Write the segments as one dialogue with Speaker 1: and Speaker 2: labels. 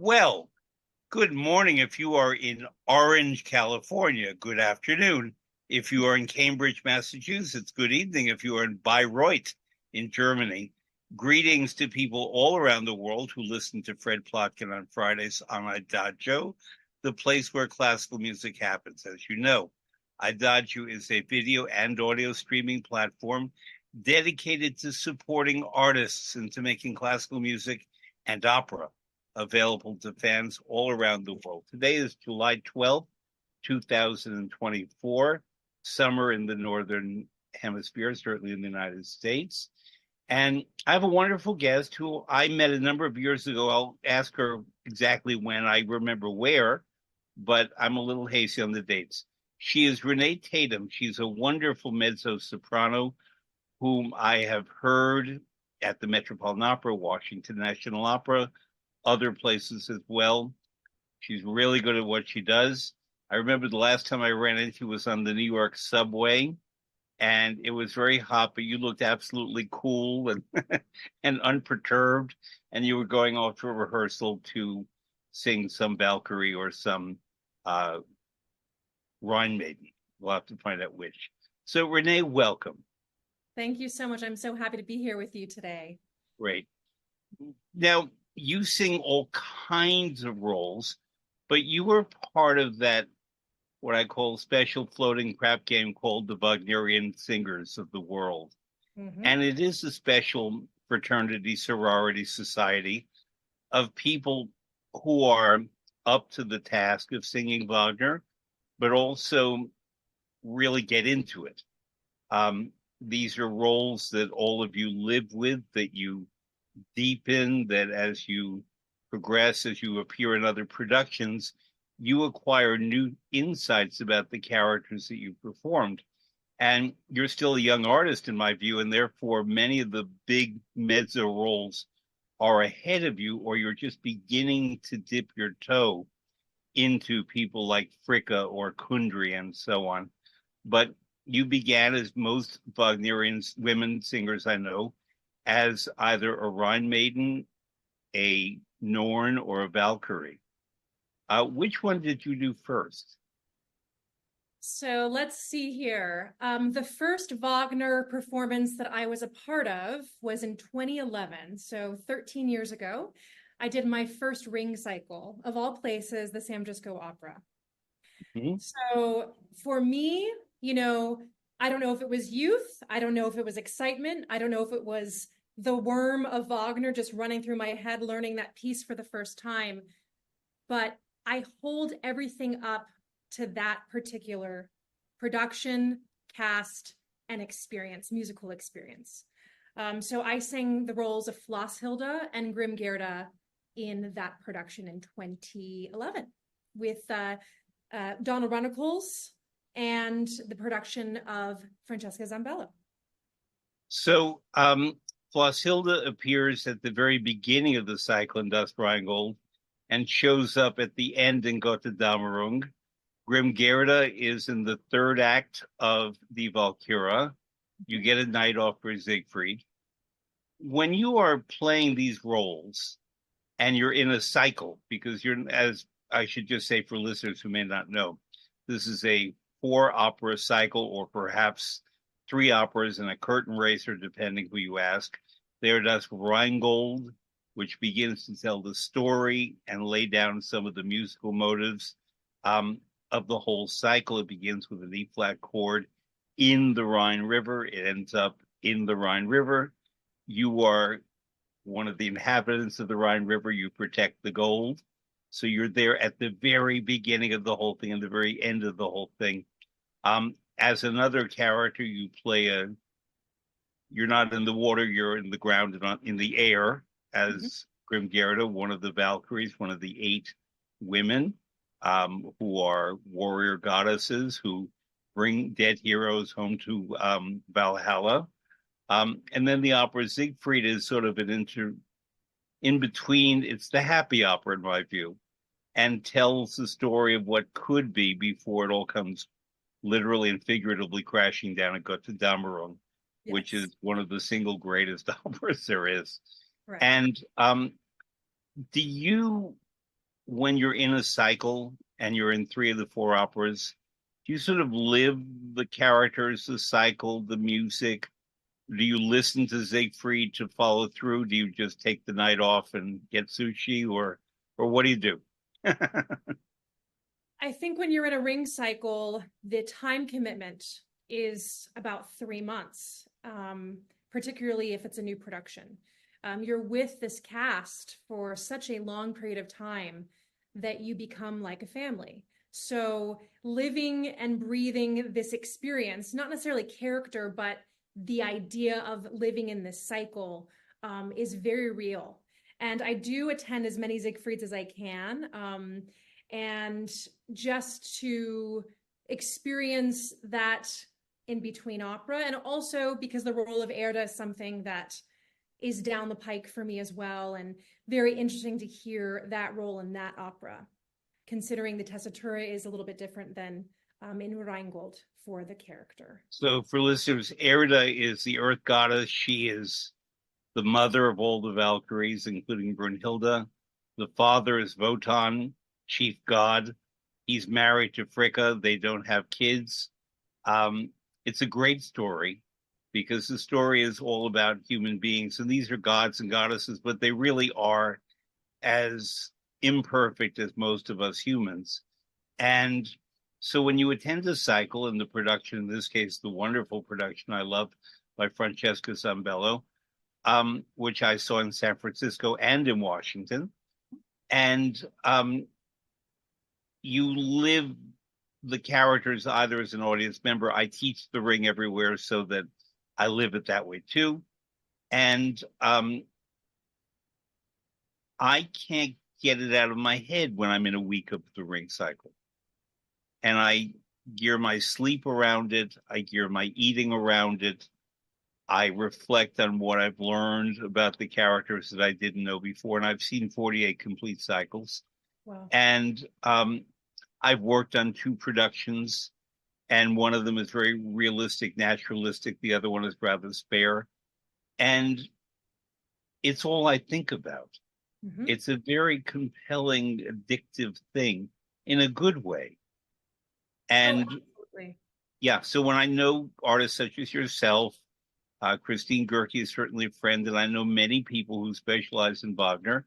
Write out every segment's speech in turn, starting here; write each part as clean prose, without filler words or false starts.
Speaker 1: Well, good morning if you are in Orange, California. Good afternoon if you are in Cambridge, Massachusetts. Good evening if you are in Bayreuth in Germany. Greetings to people all around the world who listen to Fred Plotkin on Fridays on Adagio, the place where classical music happens. As you know, Adagio is a video and audio streaming platform dedicated to supporting artists and to making classical music and opera available to fans all around the world. Today is July 12th, 2024, summer in the Northern Hemisphere, certainly in the United States. And I have a wonderful guest who I met a number of years ago. I'll ask her exactly when. I remember where, but I'm a little hazy on the dates. She is Renée Tatum. She's a wonderful mezzo-soprano whom I have heard at the Metropolitan Opera, Washington National Opera, other places as well. She's really good at what she does. I remember the last time I ran into was on the New York subway, and it was very hot, but you looked absolutely cool and and unperturbed, and you were going off to a rehearsal to sing some Valkyrie or some uh, Rhine Maiden. We'll have to find out which. So, Renée, welcome.
Speaker 2: Thank you so much. I'm so happy to be here with you today.
Speaker 1: Great. Now, you sing all kinds of roles, but you were part of that, what I call special floating crap game called the Wagnerian Singers of the World.
Speaker 2: Hmm.
Speaker 1: And it is a special fraternity, sorority society of people who are up to the task of singing Wagner, but also really get into it. These are roles that all of you live with, that you deepen, that as you progress, as you appear in other productions, you acquire new insights about the characters that you performed. And you're still a young artist, in my view, and therefore many of the big mezzo roles are ahead of you, or you're just beginning to dip your toe into people like Fricka or Kundry and so on. But you began, as most Wagnerian women singers I know, as either a Rhine maiden, a Norn, or a Valkyrie. Which one did you do first?
Speaker 2: So let's see here. The first Wagner performance that I was a part of was in 2011, so 13 years ago. I did my first ring cycle, of all places, the San Francisco Opera.
Speaker 1: Mhm.
Speaker 2: So for me, I don't know if it was youth, I don't know if it was excitement, I don't know if it was the worm of Wagner just running through my head, learning that piece for the first time. But I hold everything up to that particular production, cast, and experience, musical experience. So I sang the roles of Flosshilda and Grimgerda in that production in 2011 with Donald Runnicles and the production of Francesca Zambello.
Speaker 1: So, Flosshilda appears at the very beginning of the cycle in Das Rheingold and shows up at the end in Gotterdammerung. Grimgerda is in the third act of the Valkyria. You get a night off for Siegfried. When you are playing these roles and you're in a cycle, because you're, as I should just say for listeners who may not know, this is a four opera cycle, or perhaps three operas and a curtain raiser, depending who you ask. There does Rheingold, which begins to tell the story and lay down some of the musical motives of the whole cycle. It begins with an E flat chord in the Rhine River. It ends up in the Rhine River. You are one of the inhabitants of the Rhine River. You protect the gold. So you're there at the very beginning of the whole thing and the very end of the whole thing. As another character, you play you're not in the water, you're in the ground and not in the air as Grimgerda, one of the Valkyries, one of the eight women who are warrior goddesses who bring dead heroes home to Valhalla. And then the opera Siegfried is sort of an in between. It's the happy opera, in my view, and tells the story of what could be before it all comes literally and figuratively crashing down at Götterdammerung, which
Speaker 2: Yes.
Speaker 1: is one of the single greatest operas there is.
Speaker 2: Right.
Speaker 1: And do you when you're in a cycle and you're in three of the four operas, do you sort of live the characters, the cycle, the music? Do you listen to Siegfried to follow through? Do you just take the night off and get sushi, or what do you do?
Speaker 2: I think when you're in a ring cycle, the time commitment is about 3 months, particularly if it's a new production. You're with this cast for such a long period of time that you become like a family. So living and breathing this experience, not necessarily character, but the idea of living in this cycle is very real. And I do attend as many Siegfrieds as I can. And just to experience that in between opera, and also because the role of Erda is something that is down the pike for me as well, and very interesting to hear that role in that opera, considering the tessitura is a little bit different than in Rheingold for the character.
Speaker 1: So for listeners, Erda is the earth goddess. She is the mother of all the Valkyries, including Brunhilde. The father is Wotan, chief god. He's married to Fricka. They don't have kids. It's a great story because the story is all about human beings, and these are gods and goddesses, but they really are as imperfect as most of us humans. And so when you attend a cycle in the production, in this case, the wonderful production I love by Francesca Zambello, which I saw in San Francisco and in Washington, and you live the characters either as an audience member. I teach the ring everywhere so that I live it that way too. And I can't get it out of my head when I'm in a week of the ring cycle. And I gear my sleep around it. I gear my eating around it. I reflect on what I've learned about the characters that I didn't know before. And I've seen 48 complete cycles.
Speaker 2: Wow.
Speaker 1: And I've worked on two productions, and one of them is very realistic, naturalistic. The other one is rather spare. And it's all I think about.
Speaker 2: Mm-hmm.
Speaker 1: It's a very compelling, addictive thing in a good way.
Speaker 2: Oh,
Speaker 1: And
Speaker 2: absolutely.
Speaker 1: yeah, so when I know artists such as yourself, Christine Gerke is certainly a friend, and I know many people who specialize in Wagner.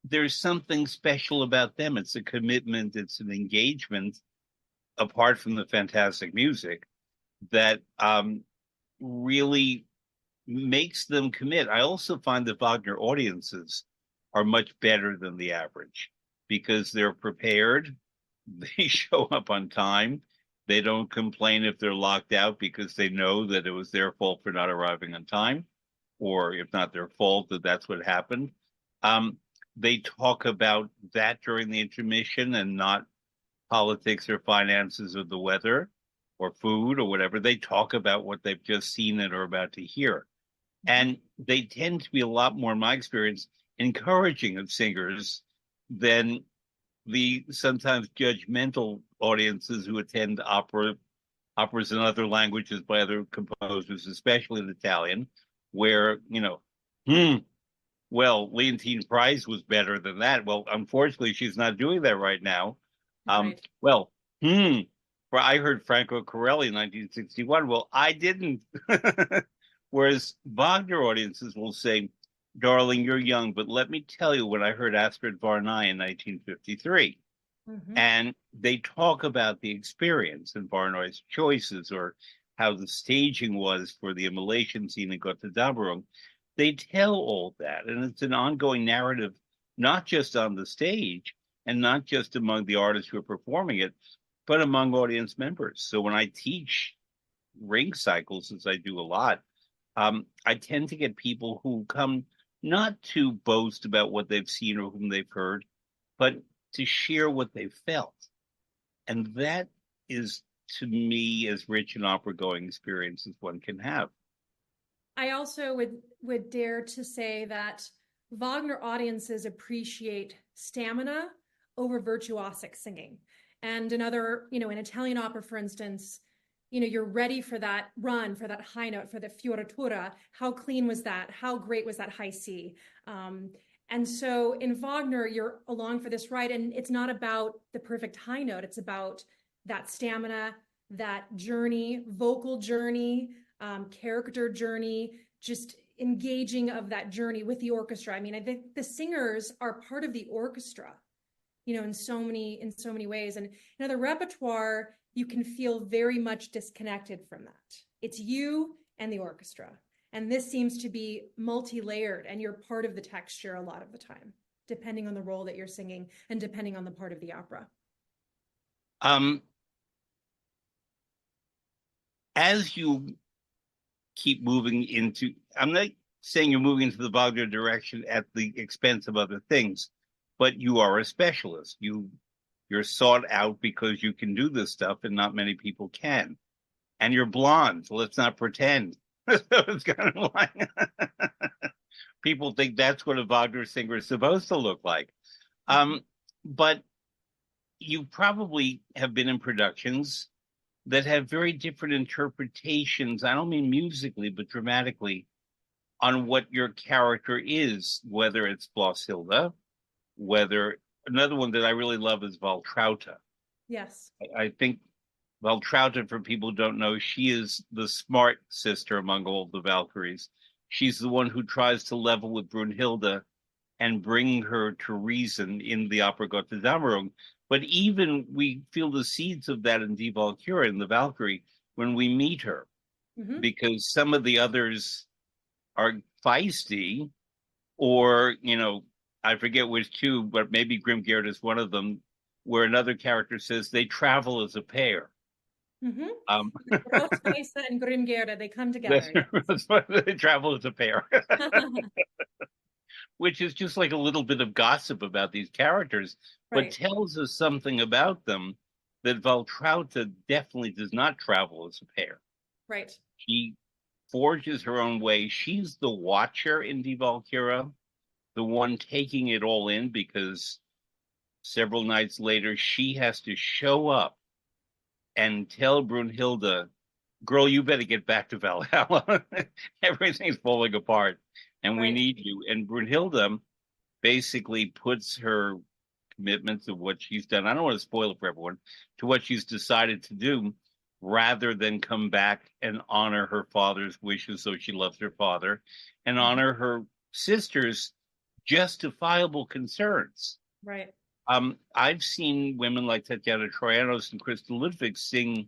Speaker 1: There's something special about them. It's a commitment, it's an engagement, apart from the fantastic music, that really makes them commit. I also find that Wagner audiences are much better than the average because they're prepared, they show up on time, they don't complain if they're locked out because they know that it was their fault for not arriving on time, or if not their fault, that that's what happened. Um, they talk about that during the intermission and not politics or finances or the weather or food or whatever. They talk about what they've just seen and are about to hear. And they tend to be a lot more, in my experience, encouraging of singers than the sometimes judgmental audiences who attend operas in other languages by other composers, especially in Italian, where, well, Leontine Price was better than that. Well, unfortunately, she's not doing that right now.
Speaker 2: Right.
Speaker 1: Well, I heard Franco Corelli in 1961. Well, I didn't. Whereas Wagner audiences will say, darling, you're young, but let me tell you when I heard Astrid Varnay in 1953.
Speaker 2: Mm-hmm.
Speaker 1: And they talk about the experience and Varnay's choices or how the staging was for the immolation scene in Götterdammerung. They tell all that, and it's an ongoing narrative, not just on the stage and not just among the artists who are performing it, but among audience members. So when I teach ring cycles, as I do a lot, I tend to get people who come not to boast about what they've seen or whom they've heard, but to share what they've felt. And that is, to me, as rich an opera going experience as one can have.
Speaker 2: I also would dare to say that Wagner audiences appreciate stamina over virtuosic singing. And another, in Italian opera, for instance, you're ready for that run, for that high note, for the fioritura. How clean was that? How great was that high C? And so in Wagner, you're along for this ride, and it's not about the perfect high note. It's about that stamina, that journey, vocal journey, character journey, just engaging of that journey with the orchestra. I mean, I think the singers are part of the orchestra, in so many ways. And the repertoire, you can feel very much disconnected from that. It's you and the orchestra. And this seems to be multi-layered, and you're part of the texture a lot of the time, depending on the role that you're singing and depending on the part of the opera.
Speaker 1: Um, as you keep moving into, I'm not saying you're moving into the Wagner direction at the expense of other things, but you are a specialist. You're sought out because you can do this stuff, and not many people can. And you're blonde. So let's not pretend. So it's kind of like people think that's what a Wagner singer is supposed to look like. But you probably have been in productions that have very different interpretations. I don't mean musically, but dramatically, on what your character is, whether it's Floshilda, whether another one that I really love is Valtrauta.
Speaker 2: Yes.
Speaker 1: I think Valtrauta, for people who don't know, she is the smart sister among all the Valkyries. She's the one who tries to level with Brunhilde and bring her to reason in the opera Götterdämmerung. But even we feel the seeds of that in Die Walküre, in the Valkyrie, when we meet her, because some of the others are feisty, or, I forget which two, but maybe Grimgerd is one of them, where another character says they travel as a pair.
Speaker 2: Rotweise and Grimgerde, they come together.
Speaker 1: They travel as a pair. Which is just like a little bit of gossip about these characters, but tells us something about them that Valtrauta definitely does not travel as a pair.
Speaker 2: Right.
Speaker 1: She forges her own way. She's the watcher in Die Walküre, the one taking it all in, because several nights later she has to show up and tell Brunhilde, girl, you better get back to Valhalla. Everything's falling apart and we need you. And Brunhilde basically puts her commitment to what she's done. I don't want to spoil it for everyone, to what she's decided to do, rather than come back and honor her father's wishes. So she loves her father and honor her sister's justifiable concerns.
Speaker 2: Right.
Speaker 1: I've seen women like Tatiana Troyanos and Krista Ludwig sing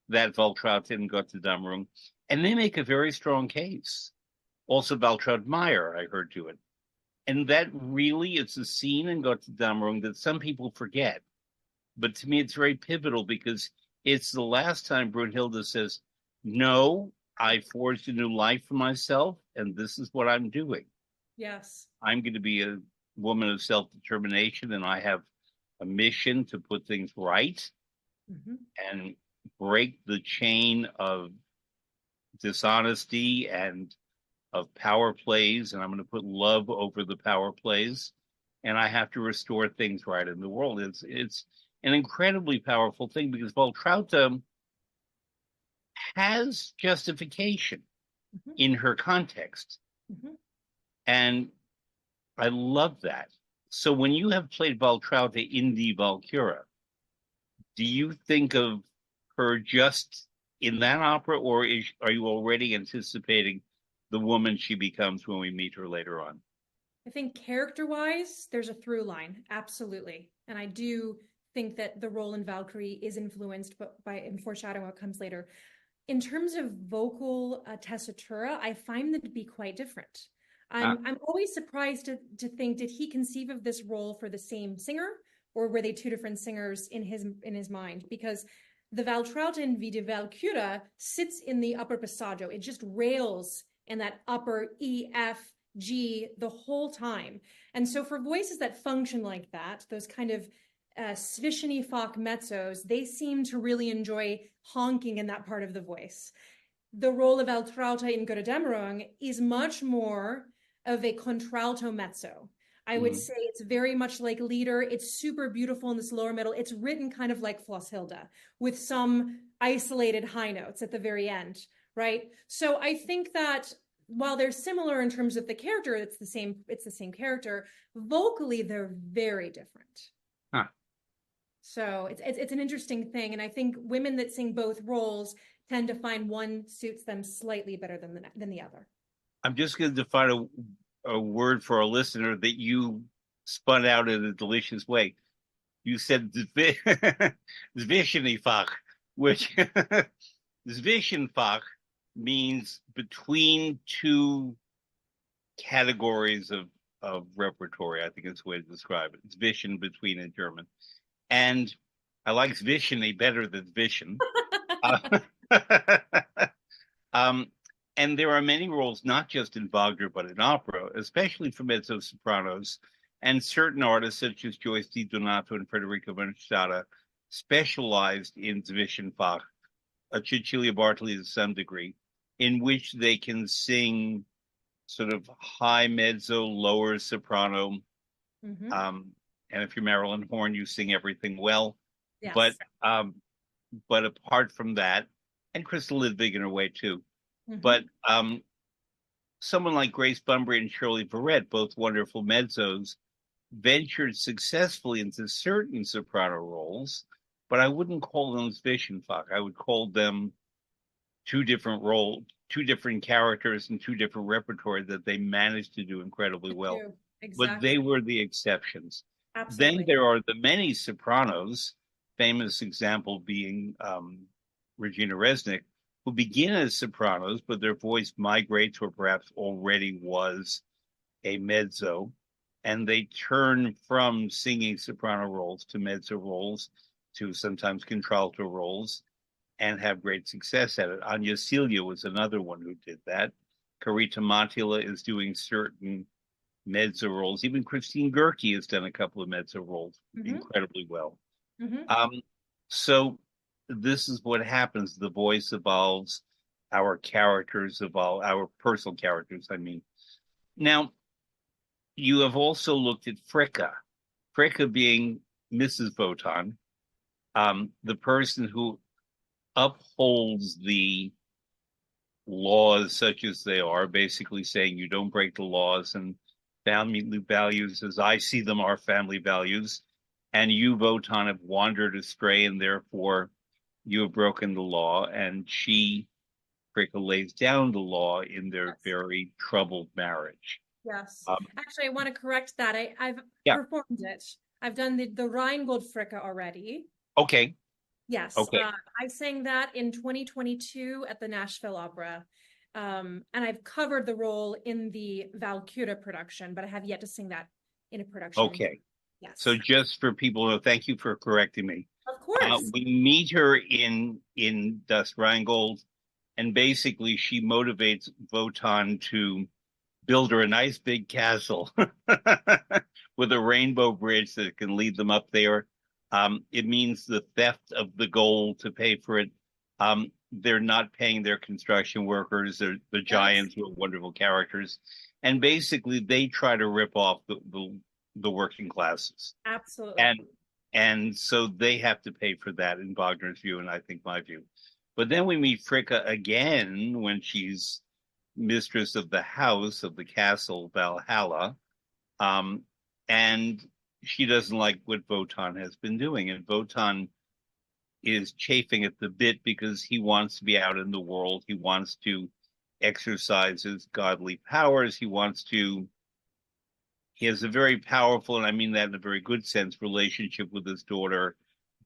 Speaker 1: that Valtrauta in Götterdämmerung, and they make a very strong case. Also, Valtraud Meyer, I heard to it. And that really, it's a scene in Götterdämmerung that some people forget. But to me, it's very pivotal, because it's the last time Brunhilde says, no, I forged a new life for myself, and this is what I'm doing.
Speaker 2: Yes.
Speaker 1: I'm going to be a woman of self-determination, and I have a mission to put things right and break the chain of dishonesty and of power plays, and I'm going to put love over the power plays, and I have to restore things right in the world. It's an incredibly powerful thing, because Valtrauta has justification in her context, and I love that. So when you have played Valtrauta in Die Walküre, do you think of her just in that opera, or are you already anticipating the woman she becomes when we meet her later on?
Speaker 2: I think character-wise, there's a through line, absolutely. And I do think that the role in Valkyrie is influenced by and foreshadowing what comes later. In terms of vocal tessitura, I find them to be quite different. I'm always surprised to think, did he conceive of this role for the same singer, or were they two different singers in his mind? Because the Valtrauta in Wie die Walküre sits in the upper passaggio. It just rails in that upper E, F, G the whole time. And so for voices that function like that, those kind of Svishny Fach mezzos, they seem to really enjoy honking in that part of the voice. The role of Valtrauta in Götterdämmerung is much more of a contralto mezzo. I would say it's very much like Lieder. It's super beautiful in this lower middle. It's written kind of like Floshilde, with some isolated high notes at the very end, right? So I think that while they're similar in terms of the character, it's the same character. Vocally, they're very different.
Speaker 1: Huh.
Speaker 2: So it's an interesting thing, and I think women that sing both roles tend to find one suits them slightly better than the other.
Speaker 1: I'm just going to define a word for a listener that you spun out in a delicious way. You said Zwischenfach, which Zwischenfach means between two categories of repertory. I think it's the way to describe it. Zwischen, between in German. And I like Zwischene better than Zwischen. Uh, um, and there are many roles, not just in Wagner, but in opera, especially for mezzo-sopranos. And certain artists, such as Joyce DiDonato and Federico Bernstein, specialized in Zwischenfach, Cecilia Bartoli to some degree, in which they can sing sort of high mezzo, lower soprano.
Speaker 2: Mm-hmm.
Speaker 1: And if you're Marilyn Horne, you sing everything well. But
Speaker 2: Yes.
Speaker 1: but apart from that, and Crystal Lidvig in a way too.
Speaker 2: Mm-hmm.
Speaker 1: But someone like Grace Bunbury and Shirley Verrett, both wonderful mezzos, ventured successfully into certain soprano roles, but I wouldn't call them Zwischenfach. I would call them two different roles, two different characters, and two different repertoire that they managed to do incredibly well. But they
Speaker 2: Exactly.
Speaker 1: were the exceptions. Then
Speaker 2: Absolutely.
Speaker 1: there are the many sopranos, famous example being Regina Resnick, who begin as sopranos, but their voice migrates or perhaps already was a mezzo, and they turn from singing soprano roles to mezzo roles to sometimes contralto roles and have great success at it. Anya Celia was another one who did that. Carita Montilla is doing certain mezzo roles. Even Christine Gerke has done a couple of mezzo roles
Speaker 2: Mm-hmm.
Speaker 1: incredibly well.
Speaker 2: Mm-hmm.
Speaker 1: Um, so this is what happens. The voice evolves, our characters evolve, our personal characters, I mean. Now, you have also looked at Fricka, Fricka being Mrs. Votan, the person who upholds the laws such as they are, basically saying you don't break the laws, and family values, as I see them, are family values. And you, Votan, have wandered astray, and therefore you have broken the law. And she, Fricka, lays down the law in their
Speaker 2: Yes.
Speaker 1: very troubled marriage.
Speaker 2: Yes.
Speaker 1: Um,
Speaker 2: Actually, I want to correct that. I've
Speaker 1: yeah.
Speaker 2: performed it. I've done the Rheingold Fricka already.
Speaker 1: Okay.
Speaker 2: Yes.
Speaker 1: Okay.
Speaker 2: I sang that in 2022 at the Nashville Opera. And I've covered the role in the Valkyra production, but I have yet to sing that in a production in
Speaker 1: Okay.
Speaker 2: Europe.
Speaker 1: So
Speaker 2: Yes.
Speaker 1: just for people, thank you for correcting me.
Speaker 2: Of course.
Speaker 1: We meet her in Das Rheingold, and basically she motivates Wotan to build her a nice big castle with a rainbow bridge that can lead them up there. It means the theft of the gold to pay for it. They're not paying their construction workers. They're the
Speaker 2: Yes.
Speaker 1: giants who are wonderful characters, and basically they try to rip off the working classes,
Speaker 2: Absolutely.
Speaker 1: and so they have to pay for that in Wagner's view, and I think my view. But then we meet Fricka again when she's mistress of the house of the castle Valhalla, um, and she doesn't like what Wotan has been doing, and Wotan is chafing at the bit because he wants to be out in the world. He wants to exercise his godly powers. He has a very powerful, and I mean that in a very good sense, relationship with his daughter,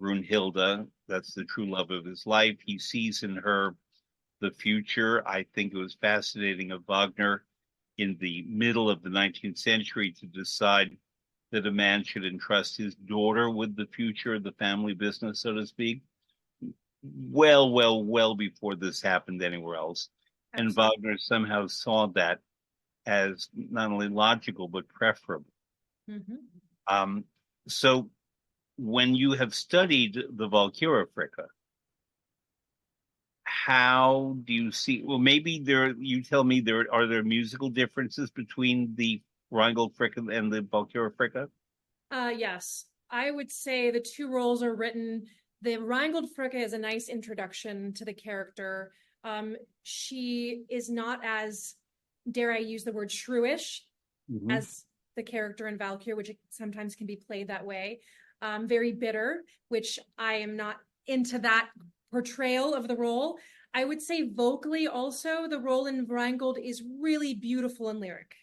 Speaker 1: Brunhilde. That's the true love of his life. He sees in her the future. I think it was fascinating of Wagner in the middle of the 19th century to decide that a man should entrust his daughter with the future of the family business, so to speak. Well before this happened anywhere else. And
Speaker 2: Absolutely.
Speaker 1: Wagner somehow saw that as not only logical, but preferable.
Speaker 2: Mm-hmm.
Speaker 1: Um, so when you have studied the Valkyria Fricka, how do you see? Well, maybe there. You tell me there musical differences between the Rheingold Fricka and the Valkyria Fricka?
Speaker 2: Yes, I would say the two roles are written. The Rheingold Fricka is a nice introduction to the character. She is not as dare I use the word shrewish
Speaker 1: Mm-hmm.
Speaker 2: as the character in Valkyr, which sometimes can be played that way. Very bitter, which I am not into that portrayal of the role. I would say vocally also, the role in Rheingold is really beautiful and lyric.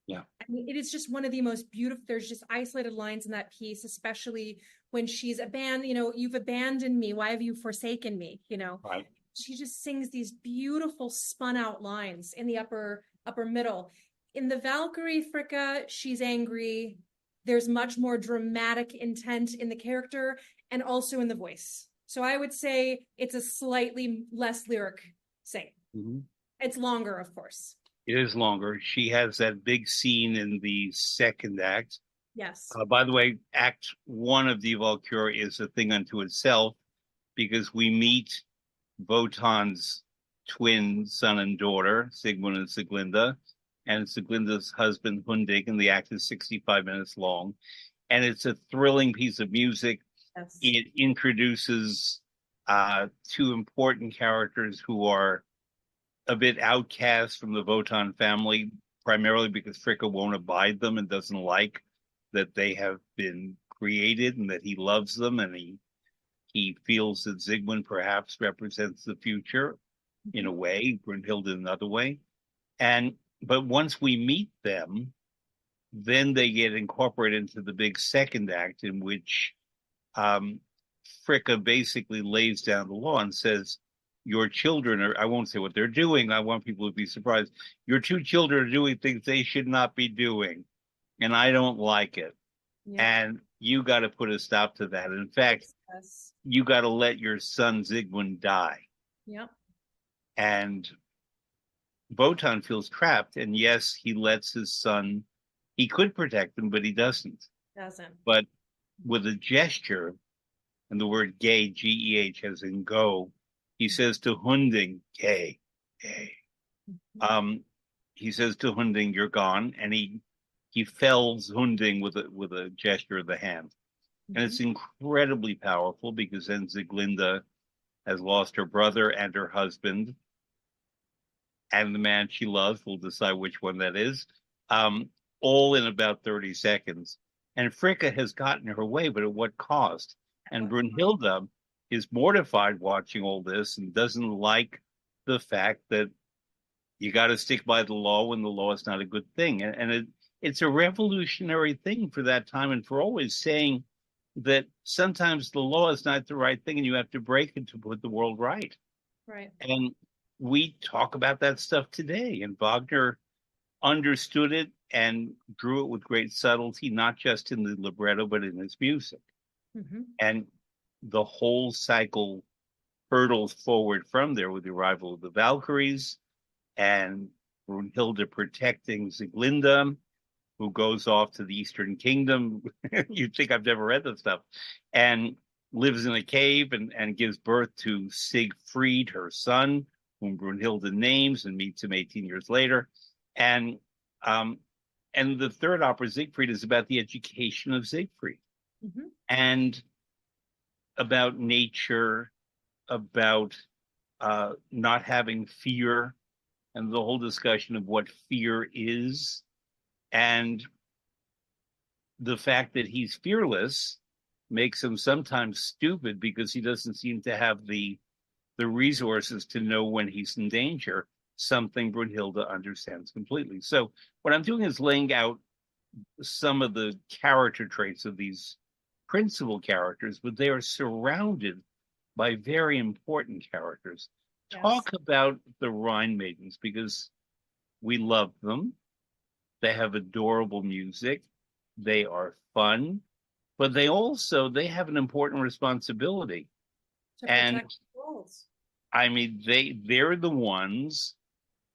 Speaker 1: Yeah.
Speaker 2: I mean, it is just one of the most beautiful. There's just isolated lines in that piece, especially when she's abandoned, you've abandoned me. Why have you forsaken me?
Speaker 1: Right.
Speaker 2: She just sings these beautiful spun out lines in the upper middle. In the Valkyrie Fricka, she's angry. There's much more dramatic intent in the character and also in the voice. So I would say it's a slightly less lyric sing.
Speaker 1: Mm-hmm.
Speaker 2: It's longer, of course.
Speaker 1: It is longer. She has that big scene in the second act.
Speaker 2: Yes.
Speaker 1: By the way, Act One of Die Walküre is a thing unto itself because we meet Wotan's twin son and daughter, Sigmund and Sieglinde, and Sieglinde's husband, Hundig, and the act is 65 minutes long. And it's a thrilling piece of music.
Speaker 2: Yes.
Speaker 1: It introduces two important characters who are a bit outcast from the Wotan family, primarily because Fricka won't abide them and doesn't like that they have been created and that he loves them, and he feels that Sigmund perhaps represents the future in a way, Brunhilde in another way. But once we meet them, then they get incorporated into the big second act in which Fricka basically lays down the law and says, your children are, I won't say what they're doing. I want people to be surprised. Your two children are doing things they should not be doing. And I don't like it.
Speaker 2: Yep.
Speaker 1: And you got to put a stop to that. In fact,
Speaker 2: Yes.
Speaker 1: you got to let your son Sigmund die.
Speaker 2: Yep.
Speaker 1: And Wotan feels trapped. And yes, he lets his son, he could protect him, but he doesn't.
Speaker 2: Doesn't.
Speaker 1: But with a gesture, and the word gay, G-E-H, as in go, he says to Hunding, gay, gay. He says to Hunding, you're gone. And he fells Hunding with a gesture of the hand. And it's incredibly powerful because then Sieglinde has lost her brother and her husband, and the man she loves. We'll decide which one that is, all in about 30 seconds. And Fricka has gotten her way, but at what cost? And Brunhilde is mortified watching all this and doesn't like the fact that you got to stick by the law when the law is not a good thing. And it's a revolutionary thing for that time and for always saying that sometimes the law is not the right thing and you have to break it to put the world right.
Speaker 2: Right.
Speaker 1: And we talk about that stuff today. And Wagner understood it and drew it with great subtlety, not just in the libretto, but in his music. And the whole cycle hurdles forward from there with the arrival of the Valkyries and Brunhilde protecting Sieglinde, who goes off to the Eastern Kingdom. You'd think I've never read this stuff. And lives in a cave and gives birth to Siegfried, her son, whom Brunhilde names and meets him 18 years later. And the third opera, Siegfried, is about the education of Siegfried and about nature, about not having fear, and the whole discussion of what fear is, and the fact that he's fearless makes him sometimes stupid because he doesn't seem to have the resources to know when he's in danger, something Brunhilde understands completely. So what I'm doing is laying out some of the character traits of these principal characters, but they are surrounded by very important characters. Yes. Talk about the Rhine Maidens, because we love them. They have adorable music. They are fun, but they have an important responsibility.
Speaker 2: To protect the world.
Speaker 1: I mean, they're the ones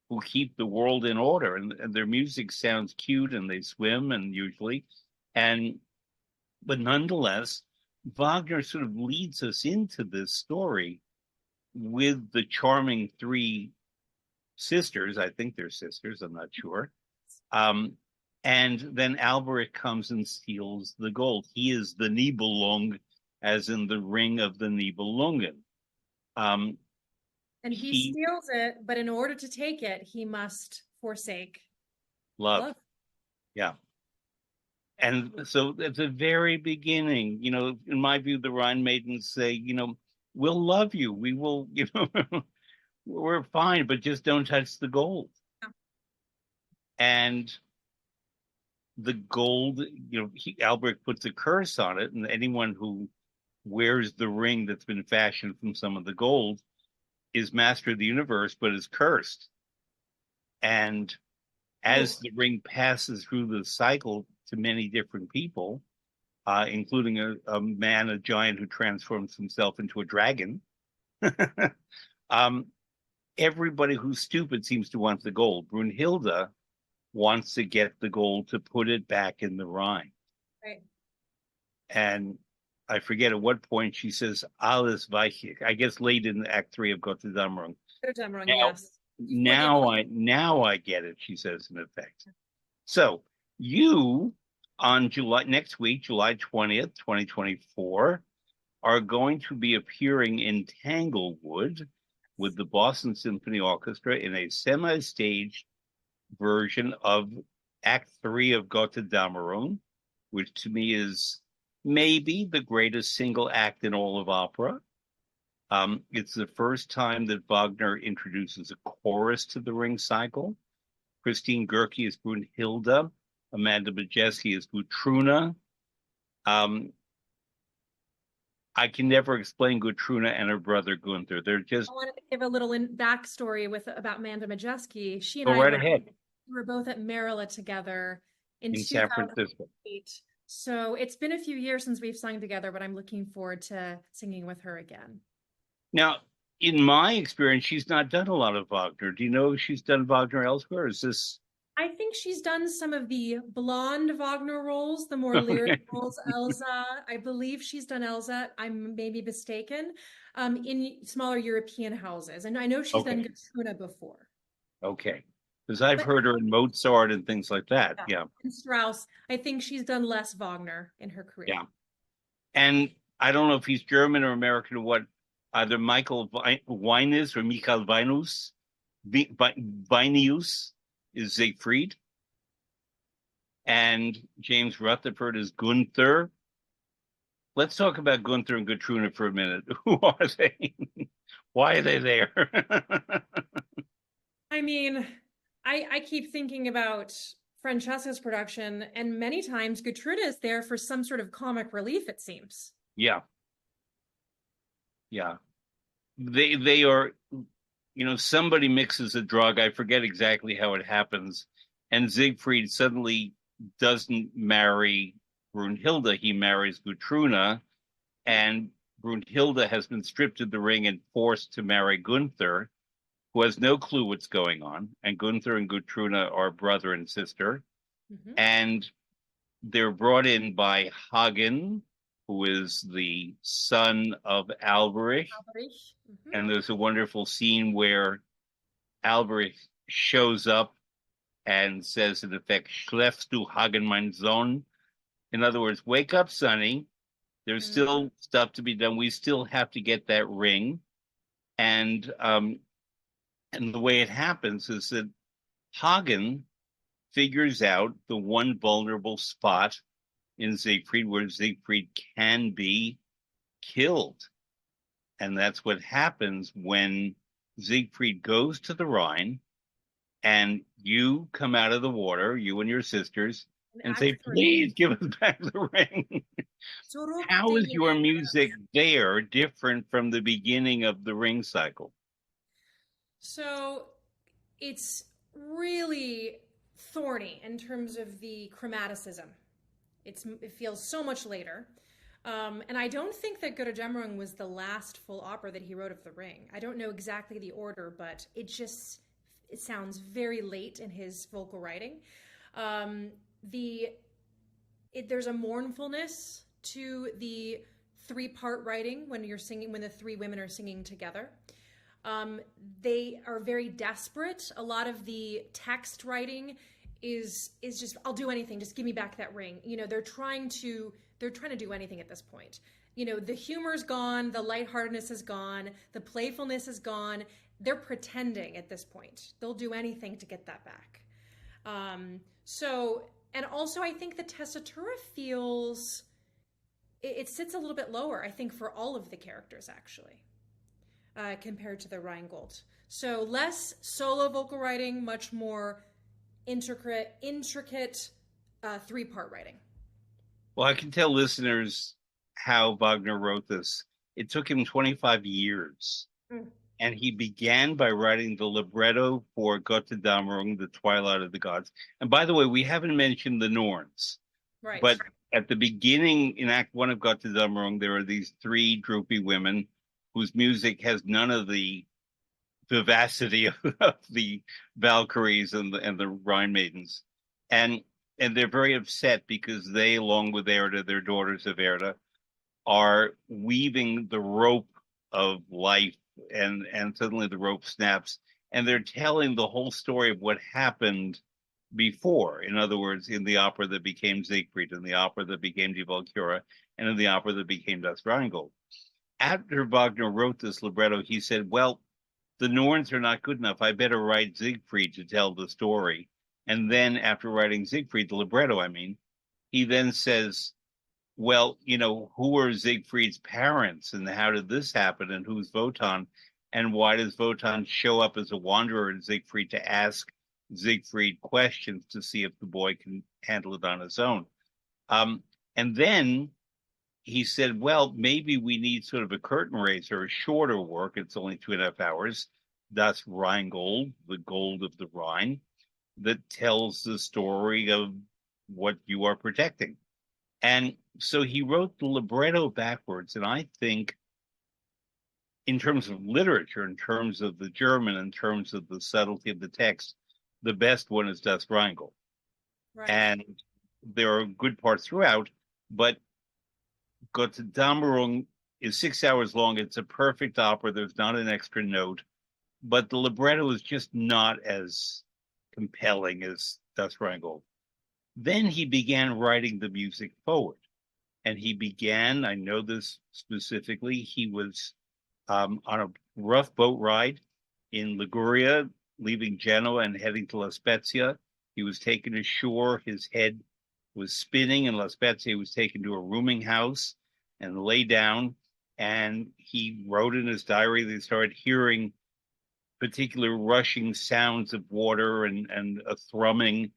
Speaker 1: who keep the world in order, and their music sounds cute, and they swim, and usually, but nonetheless, Wagner sort of leads us into this story with the charming three sisters. I think they're sisters, I'm not sure. And then Alberic comes and steals the gold. He is the Nibelung, as in the ring of the Nibelungen.
Speaker 2: And he steals it, but in order to take it, he must forsake,
Speaker 1: Love.
Speaker 2: love.
Speaker 1: Yeah. And so at the very beginning, in my view, the Rhine maidens say, we'll love you. We will, we're fine, but just don't touch the gold.
Speaker 2: Yeah.
Speaker 1: And the gold, Albrecht puts a curse on it, and anyone who wears the ring that's been fashioned from some of the gold is master of the universe, but is cursed. And as
Speaker 2: Oh,
Speaker 1: the ring passes through the cycle to many different people, including a man, a giant who transforms himself into a dragon, um, everybody who's stupid seems to want the gold. Brunhilde wants to get the gold to put it back in the Rhine.
Speaker 2: right.
Speaker 1: And I forget at what point she says alles weiche. I guess late in Act 3 of Gotterdammerung.
Speaker 2: Götterdämmerung,
Speaker 1: Now,
Speaker 2: yes. Forgive
Speaker 1: now I now I get it, she says in effect. So you on next week, July 20th, 2024, are going to be appearing in Tanglewood with the Boston Symphony Orchestra in a semi-staged version of Act 3 of Gotterdammerung, which to me is maybe the greatest single act in all of opera. It's the first time that Wagner introduces a chorus to the Ring cycle. Christine Goerke is Brunhilde. Amanda Majeski is Gutruna. I can never explain Gutruna and her brother Gunther. They're just
Speaker 2: I wanted to give a little backstory about Amanda Majeski. She and
Speaker 1: go
Speaker 2: I
Speaker 1: right ahead
Speaker 2: were both at Marilla together in
Speaker 1: in San Francisco.
Speaker 2: 2008. So it's been a few years since we've sung together, but I'm looking forward to singing with her again.
Speaker 1: Now, in my experience, she's not done a lot of Wagner. Do you know if she's done Wagner elsewhere? Is this
Speaker 2: I think she's done some of the blonde Wagner roles, the more lyric roles. Elsa, I believe she's done Elsa. I'm maybe mistaken. In smaller European houses, and I know she's done
Speaker 1: okay?
Speaker 2: Gertruda before.
Speaker 1: Okay, because I've
Speaker 2: But
Speaker 1: heard her in Mozart and things like that.
Speaker 2: yeah,
Speaker 1: Yeah,
Speaker 2: and Strauss, I think she's done less Wagner in her career.
Speaker 1: yeah. And I don't know if he's German or American or what. Either Michael Weinus or Michael Weinus, Weinius is Siegfried, and James Rutherford is Gunther. Let's talk about Gunther and Gutruna for a minute. Who are they? Why are they there?
Speaker 2: I mean, I keep thinking about Francesca's production, and many times Gertruda is there for some sort of comic relief, it seems.
Speaker 1: Yeah, yeah. They are, somebody mixes a drug. I forget exactly how it happens, and Siegfried suddenly doesn't marry Brunhilde. He marries Gutruna, and Brunhilde has been stripped of the ring and forced to marry Gunther, who has no clue what's going on. And Gunther and Gutruna are brother and sister.
Speaker 2: Mhm.
Speaker 1: And they're brought in by Hagen, who is the son of Alberich.
Speaker 2: Alberich. Mhm.
Speaker 1: And there's a wonderful scene where Alberich shows up and says, in effect, Schläfst du, Hagen, mein Sohn? In other words, wake up, Sonny. There's
Speaker 2: Mhm.
Speaker 1: still stuff to be done. We still have to get that ring. And the way it happens is that Hagen figures out the one vulnerable spot in Siegfried where Siegfried can be killed. And that's what happens when Siegfried goes to the Rhine and you come out of the water, you and your sisters,
Speaker 2: In
Speaker 1: and
Speaker 2: Act
Speaker 1: say,
Speaker 2: Three.
Speaker 1: please give us back the ring.
Speaker 2: Zurück
Speaker 1: How
Speaker 2: den
Speaker 1: is your
Speaker 2: Ring.
Speaker 1: music there different from the beginning of the ring cycle?
Speaker 2: So it's really thorny in terms of the chromaticism. It feels so much later. And I don't think that Götterdämmerung was the last full opera that he wrote of The Ring. I don't know exactly the order, but it sounds very late in his vocal writing. Um, the there's a mournfulness to the three-part writing when you're singing when the three women are singing together. Um, they are very desperate. A lot of the text writing is just I'll do anything, just give me back that ring. They're trying to do anything at this point. The humor's gone, the lightheartedness is gone, the playfulness is gone, they're pretending at this point. They'll do anything to get that back. So, and also I think the tessitura feels, it sits a little bit lower, I think, for all of the characters actually, compared to the Rheingold. So less solo vocal writing, much more intricate three-part writing.
Speaker 1: Well, I can tell listeners how Wagner wrote this. It took him 25 years,
Speaker 2: Mm.
Speaker 1: and he began by writing the libretto for Götterdämmerung, the Twilight of the Gods. And by the way, we haven't mentioned the Norns,
Speaker 2: Right.
Speaker 1: but at the beginning in Act One of Götterdämmerung, there are these three droopy women whose music has none of the vivacity of the Valkyries and the Rhine maidens, and they're very upset because they, along with Erda, their daughters of Erda, are weaving the rope of life, and suddenly the rope snaps, and they're telling the whole story of what happened before. In other words, in the opera that became Siegfried, in the opera that became Die Walküre, and in the opera that became Das Rheingold. After Wagner wrote this libretto, he said, well, the Norns are not good enough. I better write Siegfried to tell the story. And then after writing Siegfried, the libretto, I mean, he then says, well, who are Siegfried's parents and how did this happen and who's Wotan? And why does Wotan show up as a wanderer in Siegfried to ask Siegfried questions to see if the boy can handle it on his own? And then he said, well, maybe we need sort of a curtain raiser, a shorter work. It's only 2.5 hours. That's Rheingold, the gold of the Rhine, that tells the story of what you are protecting. And so he wrote the libretto backwards. And I think in terms of literature, in terms of the German, in terms of the subtlety of the text, the best one is Das Rheingold.
Speaker 2: Right.
Speaker 1: And there are good parts throughout, but Götterdämmerung is 6 hours long. It's a perfect opera. There's not an extra note, but the libretto is just not as compelling as Das Rheingold. Then he began writing the music forward, and he began, I know this specifically, he was on a rough boat ride in Liguria, leaving Genoa and heading to La Spezia. He was taken ashore. His head was spinning, and La Spezia. He was taken to a rooming house and lay down. And he wrote in his diary that he started hearing particular rushing sounds of water and a thrumming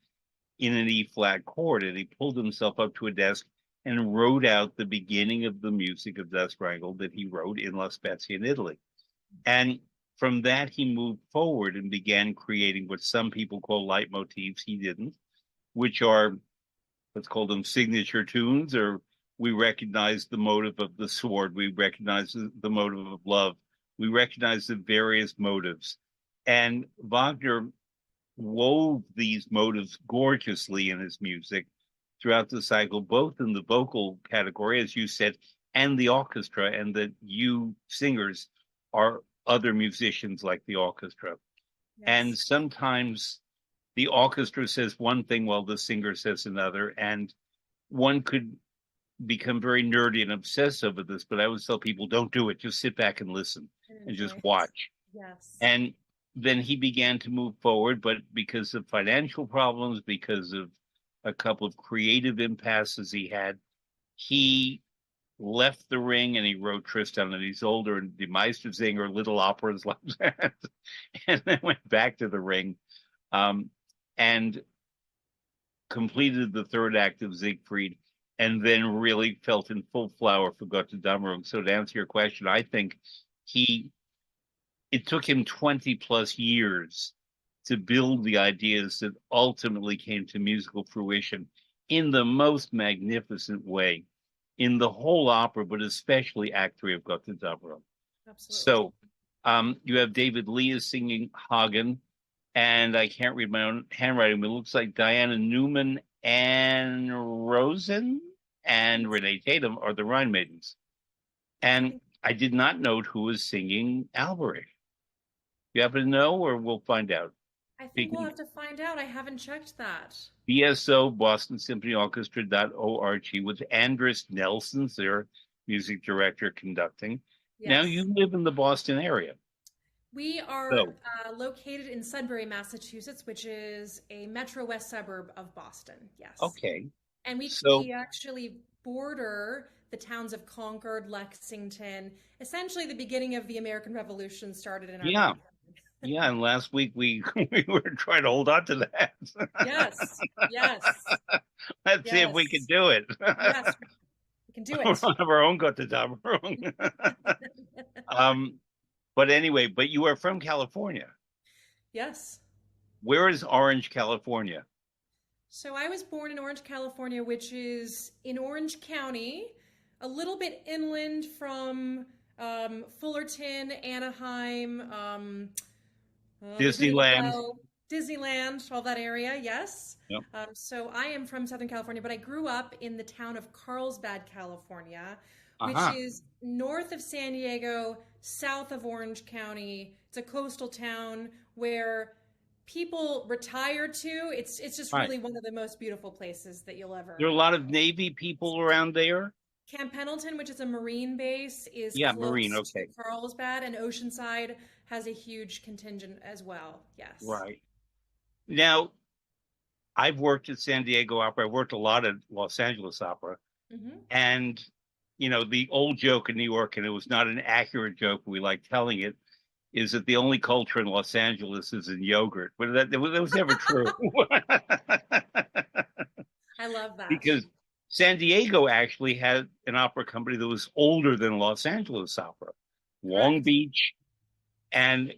Speaker 1: in an E flat chord. And he pulled himself up to a desk and wrote out the beginning of the music of Das Rheingold that he wrote in La Spezia in Italy. And from that, he moved forward and began creating what some people call leitmotifs. He didn't, which are, let's call them signature tunes, or we recognize the motive of the sword. We recognize the motive of love. We recognize the various motives. And Wagner wove these motives gorgeously in his music throughout the cycle, both in the vocal category, as you said, and the orchestra, and that you singers are other musicians like the orchestra.
Speaker 2: Yes.
Speaker 1: And sometimes the orchestra says one thing while the singer says another, and one could become very nerdy and obsessed over this, but I always tell people, don't do it. Just sit back and listen and just watch.
Speaker 2: Yes.
Speaker 1: And then he began to move forward, but because of financial problems, because of a couple of creative impasses he had, he left the ring and he wrote Tristan and Isolde and Die Meistersinger, little operas like that, and then went back to the ring and completed the third act of Siegfried, and then really felt in full flower for Götterdämmerung. So to answer your question, I think it took him 20 plus years to build the ideas that ultimately came to musical fruition in the most magnificent way in the whole opera, but especially Act 3 of Götterdämmerung.
Speaker 2: Absolutely.
Speaker 1: So you have David Lee is singing Hagen, and I can't read my own handwriting, but it looks like Diana Newman and Rosen and Renée Tatum are the Rhine maidens. And I did not note who was singing Alberic. You happen to know, or we'll find out?
Speaker 2: I think we'll have to find out. I haven't checked that.
Speaker 1: BSO, Boston Symphony Orchestra.org, with Andris Nelson, their music director, conducting.
Speaker 2: Yes.
Speaker 1: Now, you live in the Boston area.
Speaker 2: We are
Speaker 1: So,
Speaker 2: located in Sudbury, Massachusetts, which is a Metro West suburb of Boston. Yes.
Speaker 1: okay.
Speaker 2: And we
Speaker 1: So,
Speaker 2: we actually border the towns of Concord, Lexington. Essentially, the beginning of the American Revolution started in our
Speaker 1: yeah,
Speaker 2: backyard.
Speaker 1: yeah. And last week we we were trying to hold on to that.
Speaker 2: Yes, yes,
Speaker 1: Let's see if we can
Speaker 2: yes,
Speaker 1: do it.
Speaker 2: yes. We can do
Speaker 1: We're
Speaker 2: it.
Speaker 1: on our own, got the job wrong. um, but anyway, but you are from California.
Speaker 2: Yes.
Speaker 1: Where is Orange, California?
Speaker 2: So I was born in Orange, California, which is in Orange County, a little bit inland from Fullerton, Anaheim, Laguna
Speaker 1: Disneyland.
Speaker 2: Niguel, Disneyland, all that area. Yes.
Speaker 1: Yep.
Speaker 2: So I am from Southern California, but I grew up in the town of Carlsbad, California, which
Speaker 1: Uh-huh.
Speaker 2: is north of San Diego, south of Orange County. It's a coastal town where people retire to. It's just
Speaker 1: Right.
Speaker 2: really one of the most beautiful places that you'll
Speaker 1: There are
Speaker 2: ever
Speaker 1: a lot of Navy people around there.
Speaker 2: Camp Pendleton, which is a Marine base, is
Speaker 1: Yeah, Marine.
Speaker 2: close to
Speaker 1: Okay.
Speaker 2: Carlsbad, and Oceanside has a huge contingent as well. Yes.
Speaker 1: Right. Now, I've worked at San Diego Opera. I worked a lot at Los Angeles Opera.
Speaker 2: Hmm.
Speaker 1: And, the old joke in New York, and it was not an accurate joke, but we like telling it, is that the only culture in Los Angeles is in yogurt. But that was never true.
Speaker 2: I love that.
Speaker 1: Because San Diego actually had an opera company that was older than Los Angeles Opera. Long
Speaker 2: Correct.
Speaker 1: Beach, and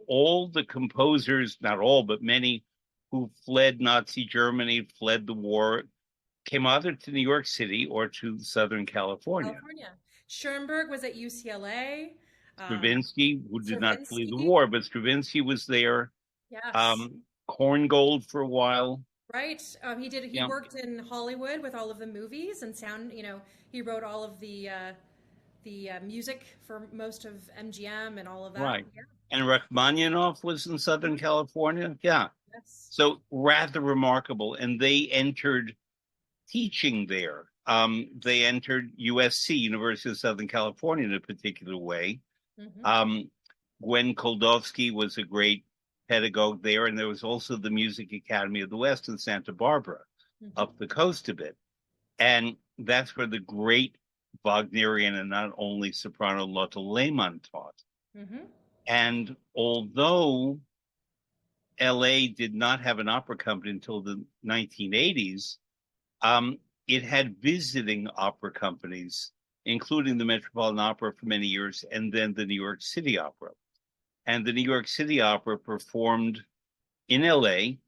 Speaker 1: all the composers, not all but many, who fled Nazi Germany, fled the war, came either to New York City or to Southern California.
Speaker 2: California. Schoenberg was at UCLA. Um,
Speaker 1: Stravinsky, who did not flee the
Speaker 2: Stravinsky.
Speaker 1: war, but Stravinsky was there.
Speaker 2: Yes.
Speaker 1: Korngold for a while.
Speaker 2: Right. He
Speaker 1: Yeah,
Speaker 2: worked in Hollywood with all of the movies and sound. He wrote all of the music for most of MGM and all of that.
Speaker 1: right.
Speaker 2: Yeah.
Speaker 1: And Rachmaninoff was in Southern
Speaker 2: Mhm.
Speaker 1: California. Yeah.
Speaker 2: Yes.
Speaker 1: So rather remarkable. And they entered teaching there. They entered USC, University of Southern California, in a particular way.
Speaker 2: Hmm.
Speaker 1: Um, Gwen Koldovsky was a great pedagogue there, and there was also the Music Academy of the West in Santa Barbara,
Speaker 2: Hmm.
Speaker 1: up the coast a bit. And that's where the great Wagnerian and not only soprano Lotte Lehmann taught.
Speaker 2: Hmm.
Speaker 1: And although LA did not have an opera company until the 1980s, um, it had visiting opera companies, including the Metropolitan Opera for many years, and then the New York City Opera. And the New York City Opera performed in LA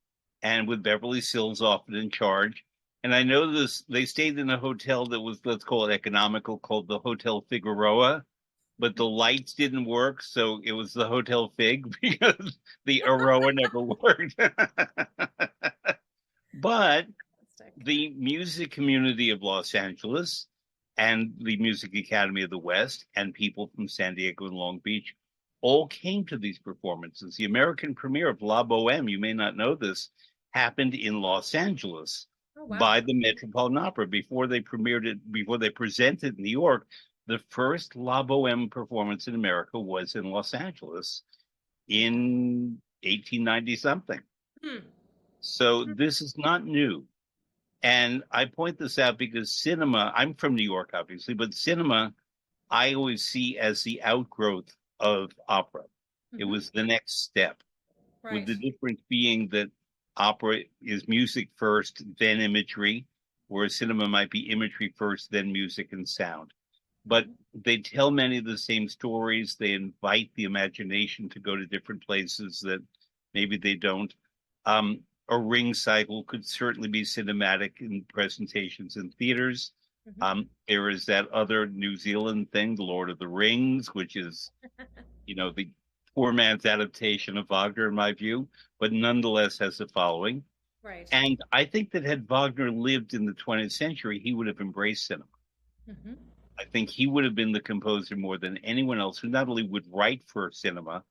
Speaker 1: and with Beverly Sills often in charge. And I know this, they stayed in a hotel that was, let's call it economical, called the Hotel Figueroa, but the lights didn't work. So it was the Hotel Fig because the Aroa never worked. But
Speaker 2: Fantastic.
Speaker 1: the music community of Los Angeles and the Music Academy of the West and people from San Diego and Long Beach all came to these performances. The American premiere of La Boheme, you may not know this, happened in Los Angeles
Speaker 2: Oh wow.
Speaker 1: by the Metropolitan Opera before they premiered it, before they presented in New York. The first La Boheme performance in America was in Los Angeles in 1890 something.
Speaker 2: Hmm.
Speaker 1: So this is not new. And I point this out because cinema, I'm from New York, obviously, but cinema, I always see as the outgrowth of opera. It
Speaker 2: Hmm.
Speaker 1: was the next step, with
Speaker 2: Right.
Speaker 1: the difference being that opera is music first, then imagery, whereas cinema might be imagery first, then music and sound. But
Speaker 2: Hmm.
Speaker 1: they tell many of the same stories. They invite the imagination to go to different places that maybe they don't. A ring cycle could certainly be cinematic in presentations in theaters.
Speaker 2: Hmm.
Speaker 1: There is that other New Zealand thing, The Lord of the Rings, which is, the poor man's adaptation of Wagner, in my view, but nonetheless has a following.
Speaker 2: Right.
Speaker 1: And I think that had Wagner lived in the 20th century, he would have embraced cinema.
Speaker 2: Hmm.
Speaker 1: I think he would have been the composer more than anyone else who not only would write for cinema,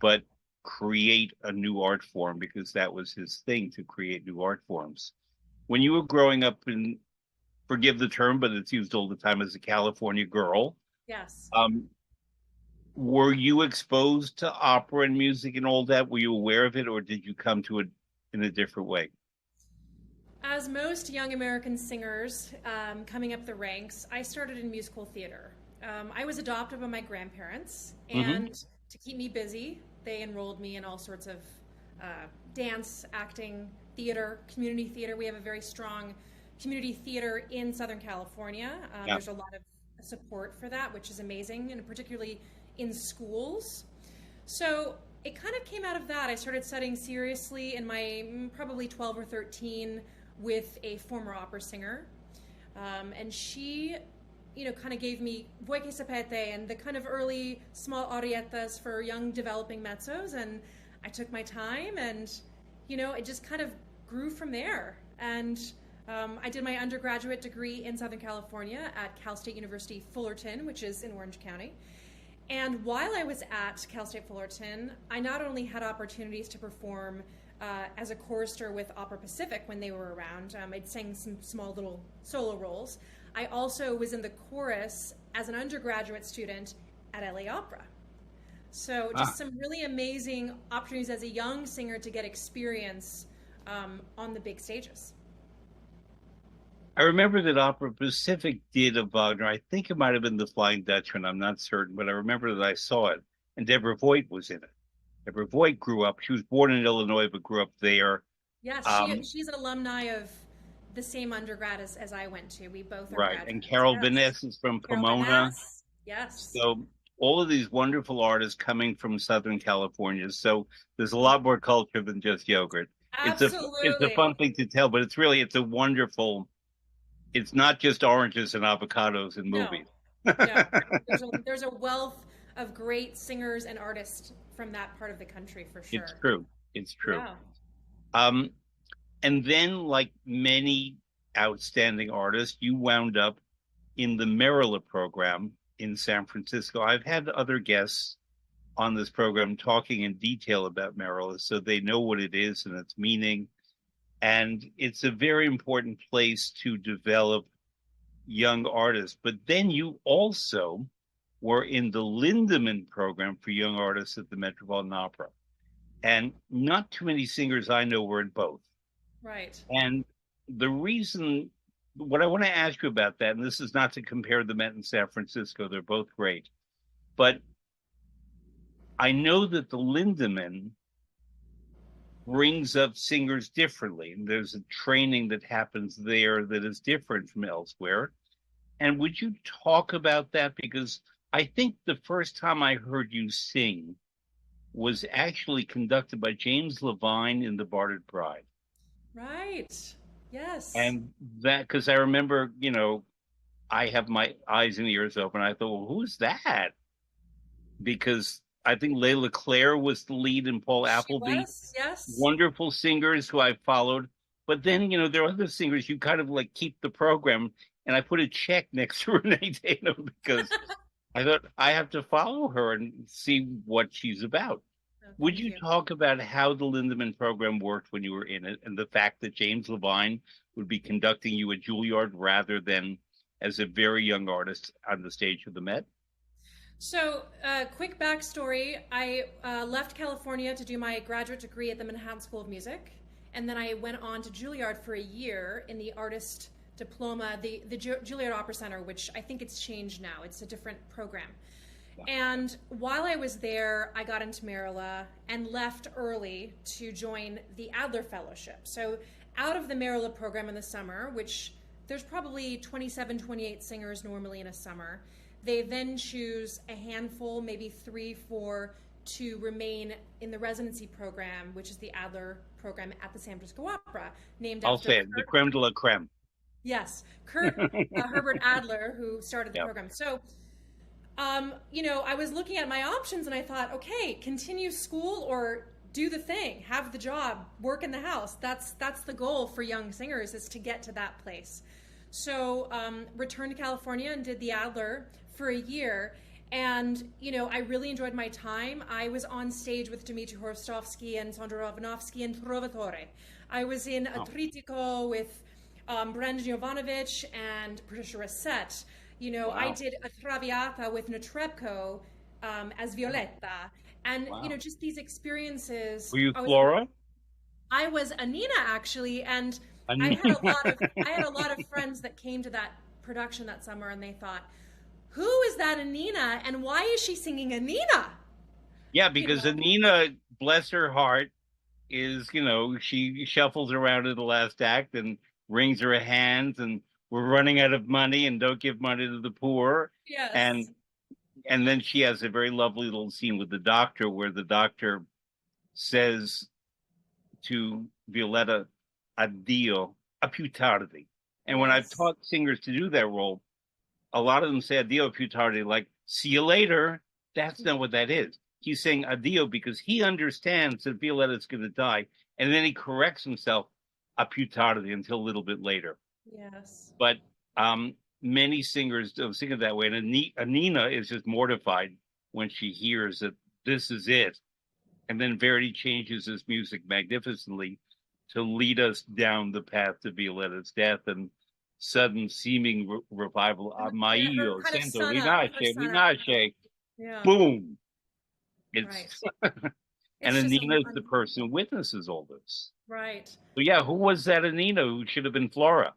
Speaker 1: but create a new art form because that was his thing to create new art forms. When you were growing up in, forgive the term, but it's used all the time as a California girl,
Speaker 2: Yes.
Speaker 1: um, Were you exposed to opera and music and all that? Were you aware of it, or did you come to it in a different way?
Speaker 2: As most young American singers coming up the ranks, I started in musical theater. I was adopted by my grandparents,
Speaker 1: Hmm.
Speaker 2: and to keep me busy, they enrolled me in all sorts of dance, acting, theater, community theater. We have a very strong community theater in Southern California.
Speaker 1: Yeah.
Speaker 2: There's a lot of support for that, which is amazing, and particularly in schools. So it kind of came out of that. I started studying seriously in my probably 12 or 13 with a former opera singer. And she, kind of gave me voi che sapete and the kind of early small ariettas for young developing mezzos. And I took my time and, it just kind of grew from there. And I did my undergraduate degree in Southern California at Cal State University Fullerton, which is in Orange County. And while I was at Cal State Fullerton, I not only had opportunities to perform as a chorister with Opera Pacific when they were around, I'd sang some small little solo roles. I also was in the chorus as an undergraduate student at LA Opera. So
Speaker 1: Ah,
Speaker 2: just some really amazing opportunities as a young singer to get experience on the big stages.
Speaker 1: I remember that Opera Pacific did a Wagner. I think it might have been The Flying Dutchman. I'm not certain, but I remember that I saw it, and Deborah Voigt was in it. Deborah Voigt grew up. She was born in Illinois, but grew up there.
Speaker 2: Yes,
Speaker 1: Um,
Speaker 2: she's an alumni of the same undergrad as I went to. We both are
Speaker 1: right. And
Speaker 2: graduates.
Speaker 1: Carol
Speaker 2: Yes.
Speaker 1: Vaness is from
Speaker 2: Carol
Speaker 1: Pomona.
Speaker 2: Vanass. Yes.
Speaker 1: So all of these wonderful artists coming from Southern California. So there's a lot more culture than just yogurt. It's a fun
Speaker 2: Absolutely.
Speaker 1: thing to tell, but it's a wonderful. It's not just oranges and avocados and
Speaker 2: No,
Speaker 1: movies.
Speaker 2: no. There's a wealth of great singers and artists from that part of the country for
Speaker 1: It's
Speaker 2: sure.
Speaker 1: true. It's true.
Speaker 2: Yeah.
Speaker 1: Um, and then, like many outstanding artists, you wound up in the Merilla program in San Francisco. I've had other guests on this program talking in detail about Merilla, so they know what it is and its meaning. And it's a very important place to develop young artists. But then you also were in the Lindemann program for young artists at the Metropolitan Opera. And not too many singers I know were in both.
Speaker 2: Right.
Speaker 1: And the reason, what I want to ask you about that, and this is not to compare the Met and San Francisco, they're both great, but I know that the Lindemann brings up singers differently. And there's a training that happens there that is different from elsewhere. And would you talk about that? Because I think the first time I heard you sing was actually conducted by James Levine in The Barded Bride.
Speaker 2: Right. Yes.
Speaker 1: And that, because I remember, I have my eyes and ears open. I thought, well, who's that? Because I think Layla Claire was the lead and Paul
Speaker 2: She
Speaker 1: Appleby,
Speaker 2: was. Yes.
Speaker 1: wonderful singers who I followed. But then, there are other singers you kind of like keep the program. And I put a check next to Renee Tatum because I thought I have to follow her and see what she's about.
Speaker 2: Oh,
Speaker 1: Would
Speaker 2: thank
Speaker 1: you
Speaker 2: you.
Speaker 1: talk about how the Lindemann program worked when you were in it and the fact that James Levine would be conducting you at Juilliard rather than as a very young artist on the stage of the Met?
Speaker 2: So, quick backstory. I left California to do my graduate degree at the Manhattan School of Music. And then I went on to Juilliard for a year in the artist diploma, the Juilliard Opera Center, which I think it's changed now. It's a different program. And while I was there, I got into Marilla and left early to join the Adler Fellowship. So, out of the Marilla program in the summer, which there's probably 27, 28 singers normally in a summer, they then choose a handful, maybe three, four, to remain in the residency program, which is the Adler program at the San Francisco Opera, named
Speaker 1: I'll
Speaker 2: after
Speaker 1: say it, the
Speaker 2: Kurt.
Speaker 1: creme de la creme.
Speaker 2: Yes, Kurt Herbert Adler, who started the
Speaker 1: Yeah.
Speaker 2: program. So, I was looking at my options and I thought, okay, continue school or do the thing, have the job, work in the house. That's the goal for young singers is to get to that place. So returned to California and did the Adler for a year. And, I really enjoyed my time. I was on stage with Dmitry Horstovsky and Sandro Rovanovsky in Trovatore. I was in a
Speaker 1: Oh,
Speaker 2: trittico with Brandon Jovanovic and Patricia Racette. I
Speaker 1: wow.
Speaker 2: did a Traviata with Netrebko as Violetta. And,
Speaker 1: Wow.
Speaker 2: just these experiences.
Speaker 1: Were you Flora?
Speaker 2: I was Anina actually, and
Speaker 1: Anina.
Speaker 2: I had a lot of friends that came to that production that summer, and they thought, "Who is that Anina, and why is she singing Anina?"
Speaker 1: Yeah,
Speaker 2: You
Speaker 1: because
Speaker 2: know,
Speaker 1: Anina, bless her heart, is, she shuffles around in the last act and wrings her hands, and we're running out of money and don't give money to the poor. And
Speaker 2: yes,
Speaker 1: and then she has a very lovely little scene with the doctor where the doctor says to Violetta, addio, a più tardi. And when I've
Speaker 2: yes,
Speaker 1: taught singers to do that role, a lot of them say addio più tardi, like see you later. That's not what that is. He's saying addio because he understands that Violetta's going to die, and then he corrects himself a più tardi until a little bit later.
Speaker 2: yes.
Speaker 1: But many singers don't sing it that way, and Anina is just mortified when she hears that this is it, and then Verdi changes his music magnificently to lead us down the path to Violetta's death and sudden seeming revival.
Speaker 2: Yeah, her
Speaker 1: Maio,
Speaker 2: kind of
Speaker 1: sento,
Speaker 2: sun up, her
Speaker 1: rinasce,
Speaker 2: sun up.
Speaker 1: rinasce.
Speaker 2: Yeah,
Speaker 1: Boom. It's
Speaker 2: right.
Speaker 1: and
Speaker 2: It's just
Speaker 1: Anina is the person who witnesses all this.
Speaker 2: right.
Speaker 1: So yeah, who was that Anina who should have been Flora?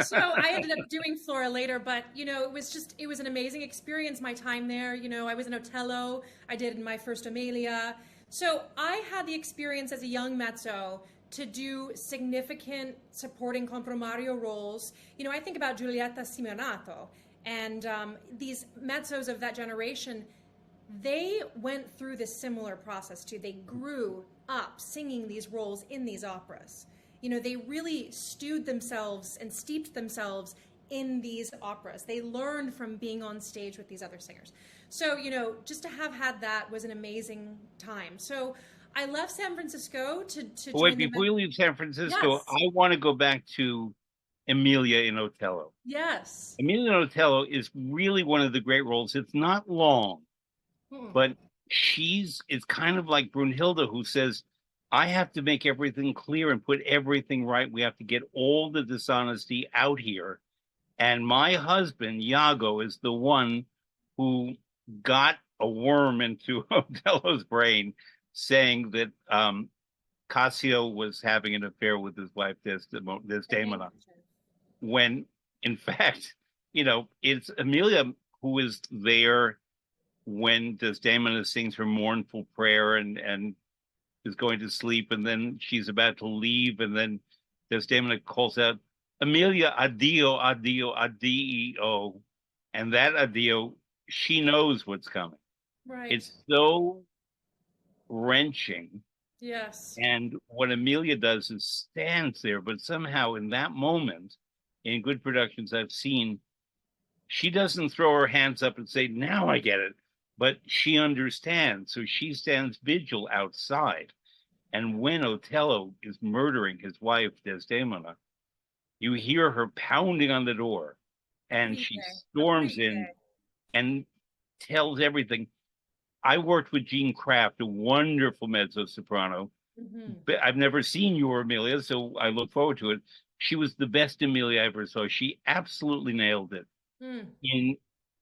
Speaker 2: So I ended up doing Flora later, but it was an amazing experience. My time there, I was in Otello. I did my first Amelia. So I had the experience as a young mezzo to do significant supporting compromario roles. I think about Giulietta Simeonato and these mezzos of that generation. They went through this similar process too. They grew up singing these roles in these operas. They really stewed themselves and steeped themselves in these operas. They learned from being on stage with these other singers. So, just to have had that was an amazing time. So I left San Francisco to
Speaker 1: Wait,
Speaker 2: join the
Speaker 1: before you leave San Francisco,
Speaker 2: Yes.
Speaker 1: I want to go back to Emilia in Otello.
Speaker 2: Yes.
Speaker 1: Emilia in Otello is really one of the great roles. It's not long,
Speaker 2: Hmm.
Speaker 1: but it's kind of like Brunhilde, who says, I have to make everything clear and put everything right. We have to get all the dishonesty out here. And my husband, Iago, is the one who got a worm into Otello's brain, saying that Cassio was having an affair with his wife, Desdemona, when in fact, it's Emilia who is there when Desdemona sings her mournful prayer and is going to sleep, and then she's about to leave, and then Desdemona calls out, Amelia, addio, addio, addio. And that addio, she knows what's coming.
Speaker 2: Right.
Speaker 1: It's so wrenching.
Speaker 2: Yes.
Speaker 1: And what Amelia does is stands there, but somehow in that moment, in good productions I've seen, she doesn't throw her hands up and say, now I get it. But she understands. So she stands vigil outside. And when Otello is murdering his wife, Desdemona, you hear her pounding on the door, and she storms in
Speaker 2: Aprite.
Speaker 1: and tells everything. I worked with Jean Kraft, a wonderful mezzo soprano.
Speaker 2: Hmm.
Speaker 1: I've never seen your Amelia, so I look forward to it. She was the best Amelia I ever saw. She absolutely nailed it
Speaker 2: Mm.
Speaker 1: in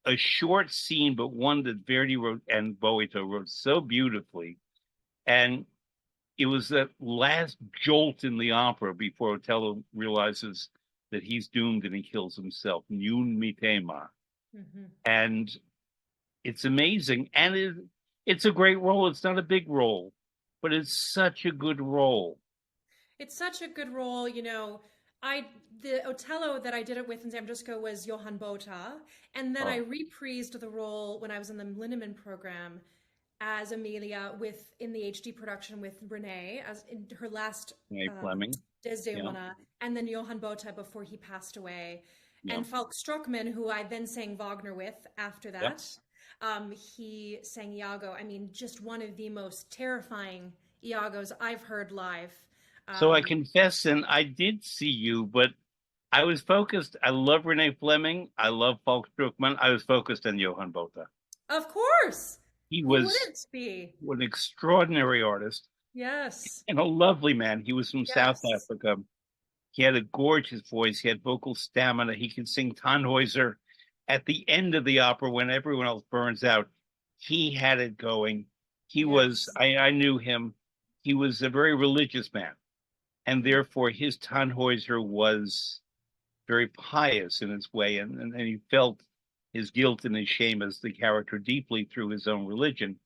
Speaker 1: a short scene, but one that Verdi wrote and Boito wrote so beautifully. And it was that last jolt in the opera before Otello realizes that he's doomed and he kills himself. Nun mi tema.
Speaker 2: Hmm.
Speaker 1: And it's amazing. And it's a great role. It's not a big role, but it's such a good role.
Speaker 2: It's such a good role, I the Otello that I did it with in San Francisco was Johann Botha, and then I
Speaker 1: Oh,
Speaker 2: reprised the role when I was in the Linneman program as Amelia with in the HD production with Renee as in her last
Speaker 1: Renee
Speaker 2: um,
Speaker 1: Fleming. Yeah,
Speaker 2: Desdemona, and then Johann Botha before he passed away,
Speaker 1: yeah,
Speaker 2: and Falk Struckman, who I then sang Wagner with after
Speaker 1: yeah.
Speaker 2: that. He sang Iago. I mean, just one of the most terrifying Iagos I've heard live.
Speaker 1: So I
Speaker 2: Um,
Speaker 1: confess, and I did see you, but I was focused. I love Renee Fleming. I love Falk Struckman. I was focused on Johann Botha.
Speaker 2: of course.
Speaker 1: He
Speaker 2: Who
Speaker 1: was
Speaker 2: wouldn't be?
Speaker 1: an extraordinary artist
Speaker 2: Yes.
Speaker 1: and a lovely man. He was from South
Speaker 2: Yes.
Speaker 1: Africa. He had a gorgeous voice. He had vocal stamina. He could sing Tannhäuser at the end of the opera when everyone else burns out. he had it going.
Speaker 2: Yes.
Speaker 1: I knew him. He was a very religious man, and therefore his Tannhäuser was very pious in its way, and he felt his guilt and his shame as the character deeply through his own religion.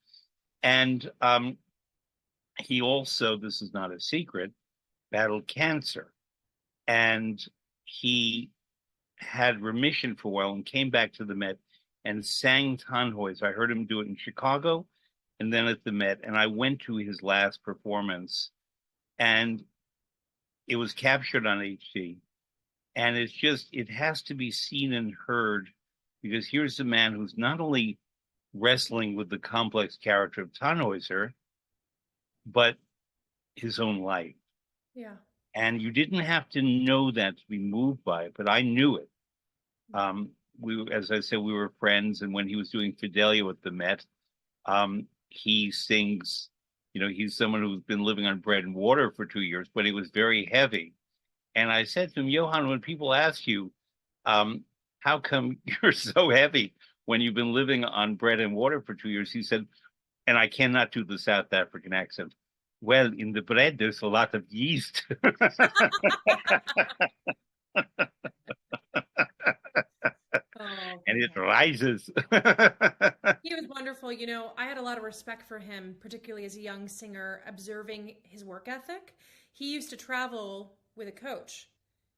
Speaker 1: And he also, this is not a secret, battled cancer. And he had remission for a while and came back to the Met and sang Tannhäuser. I heard him do it in Chicago and then at the Met. And I went to his last performance, and it was captured on HD. And it's just, it has to be seen and heard, because here's a man who's not only wrestling with the complex character of Tannhäuser, but his own life.
Speaker 2: Yeah.
Speaker 1: And you didn't have to know that to be moved by it, but I knew it. As I said, we were friends, and when he was doing Fidelio at the Met, he sings. You know, he's someone who's been living on bread and water for 2 years, but it was very heavy. And I said to him, Johann, when people ask you, how come you're so heavy when you've been living on bread and water for 2 years? He said, and I cannot do the South African accent. Well, in the bread, there's a lot of yeast.
Speaker 2: Oh,
Speaker 1: And it
Speaker 2: yeah.
Speaker 1: rises.
Speaker 2: He was wonderful. You know, I had a lot of respect for him, particularly as a young singer, observing his work ethic. He used to travel with a coach,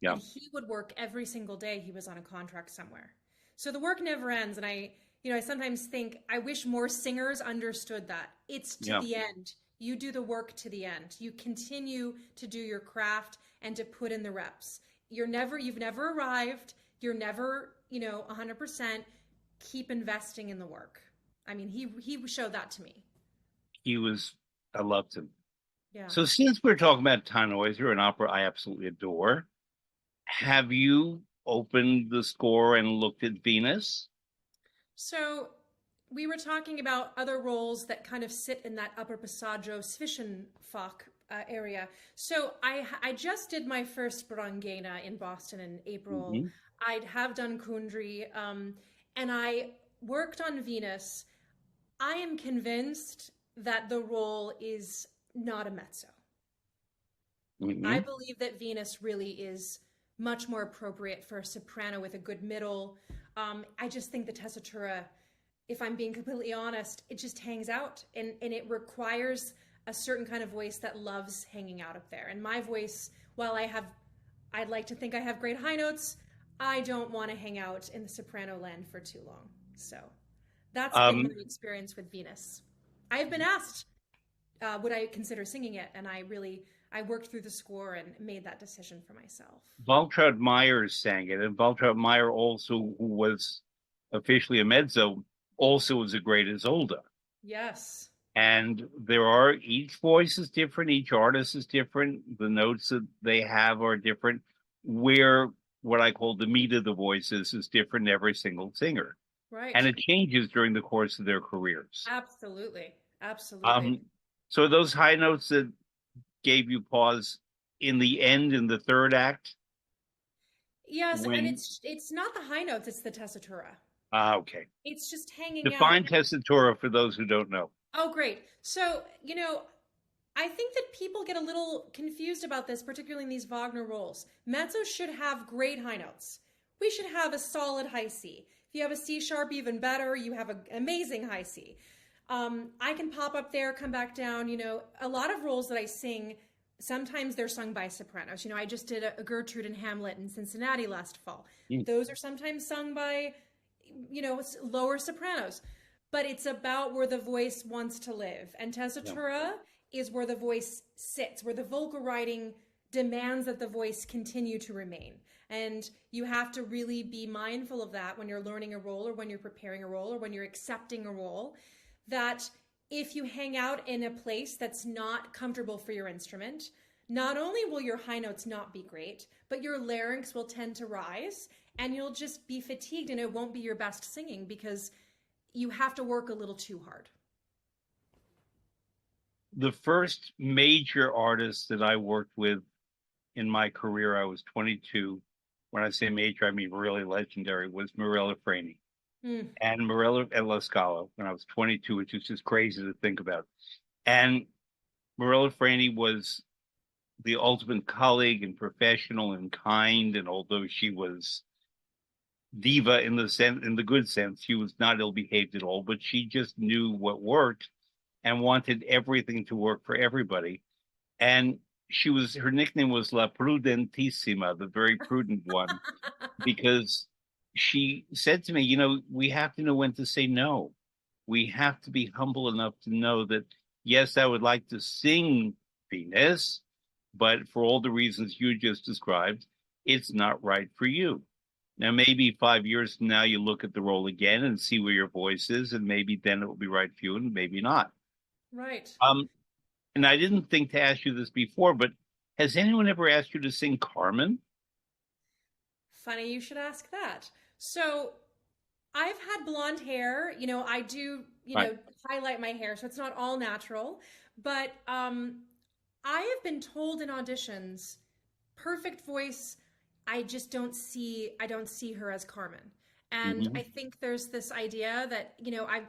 Speaker 1: Yeah,
Speaker 2: and he would work every single day he was on a contract somewhere. So the work never ends. And I sometimes think I wish more singers understood that. It's to
Speaker 1: yeah.
Speaker 2: the end. You do the work to the end. You continue to do your craft and to put in the reps. You've never arrived. You're never, 100%. Keep investing in the work. I mean, he showed that to me.
Speaker 1: He was, I loved him.
Speaker 2: Yeah.
Speaker 1: So since we're talking about Tannhäuser, an opera I absolutely adore, have you opened the score and looked at Venus?
Speaker 2: So we were talking about other roles that kind of sit in that upper passaggio Zwischenfach area. So I just did my first Brangena in Boston in April.
Speaker 1: Mm-hmm.
Speaker 2: I have done Kundry, and I worked on Venus. I am convinced that the role is not a mezzo. I
Speaker 1: Mm-hmm.
Speaker 2: believe that Venus really is much more appropriate for a soprano with a good middle. I just think the tessitura, if I'm being completely honest, it just hangs out, and it requires a certain kind of voice that loves hanging out up there. And my voice, while I'd like to think I have great high notes, I don't want to hang out in the soprano land for too long. So that's been my
Speaker 1: Um,
Speaker 2: experience with Venus. I've been asked, would I consider singing it? And I worked through the score and made that decision for myself.
Speaker 1: Waltraud Myers sang it, and Waltraud Meyer also, who was officially a mezzo, also was a great Isolde.
Speaker 2: Yes.
Speaker 1: And there are, each voice is different, each artist is different, the notes that they have are different, where what I call the meat of the voices is different in every single singer. And
Speaker 2: Right.
Speaker 1: it changes during the course of their careers.
Speaker 2: Absolutely. Absolutely.
Speaker 1: Um, so those high notes that gave you pause in the end, in the third act,
Speaker 2: Yes, and
Speaker 1: when
Speaker 2: it's not the high notes, it's the tessitura.
Speaker 1: okay.
Speaker 2: It's just hanging
Speaker 1: Define
Speaker 2: out.
Speaker 1: tessitura for those who don't know.
Speaker 2: Oh, great. So, I think that people get a little confused about this, particularly in these Wagner roles. Mezzos should have great high notes. We should have a solid high C. If you have a C sharp, even better. You have an amazing high C. I can pop up there, come back down. A lot of roles that I sing, sometimes they're sung by sopranos. I just did a Gertrude and Hamlet in Cincinnati last fall.
Speaker 1: Mm,
Speaker 2: Those are sometimes sung by, lower sopranos. But it's about where the voice wants to live. And
Speaker 1: yeah.
Speaker 2: tessitura is where the voice sits, where the vocal writing demands that the voice continue to remain. And you have to really be mindful of that when you're learning a role, or when you're preparing a role, or when you're accepting a role, that if you hang out in a place that's not comfortable for your instrument, not only will your high notes not be great, but your larynx will tend to rise, and you'll just be fatigued, and it won't be your best singing because you have to work a little too hard.
Speaker 1: The first major artist that I worked with in my career, I was 22. When I say major, I mean really legendary, was Mirella Freni.
Speaker 2: Mm.
Speaker 1: and Morella at La Scala when I was 22, which is just crazy to think about. And Morella Franny was the ultimate colleague and professional and kind. And although she was diva in the sense, in the good sense, she was not ill behaved at all, but she just knew what worked and wanted everything to work for everybody. And she was her nickname was La Prudentissima, the very prudent one, because she said to me, we have to know when to say no. We have to be humble enough to know that, yes, I would like to sing Venus, but for all the reasons you just described, it's not right for you. Now, maybe 5 years from now, you look at the role again and see where your voice is, and maybe then it will be right for you, and maybe not.
Speaker 2: Right.
Speaker 1: Um, and I didn't think to ask you this before, but has anyone ever asked you to sing Carmen?
Speaker 2: Funny you should ask that. So I've had blonde hair. I do,
Speaker 1: Right.
Speaker 2: highlight my hair, so it's not all natural. But I have been told in auditions, perfect voice. I don't see her as Carmen. And
Speaker 1: Mm-hmm.
Speaker 2: I think there's this idea that,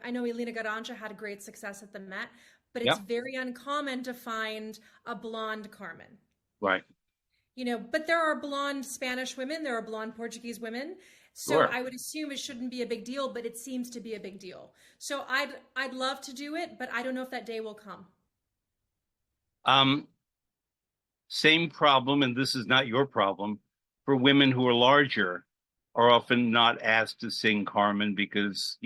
Speaker 2: I know Elena Garancha had great success at the Met, but it's
Speaker 1: Yep.
Speaker 2: very uncommon to find a blonde Carmen.
Speaker 1: Right.
Speaker 2: But there are blonde Spanish women, there are blonde Portuguese women. So
Speaker 1: Sure.
Speaker 2: I would assume it shouldn't be a big deal, but it seems to be a big deal. So I'd love to do it, but I don't know if that day will come.
Speaker 1: Um, Same problem, and this is not your problem, for women who are larger are often not asked to sing Carmen because,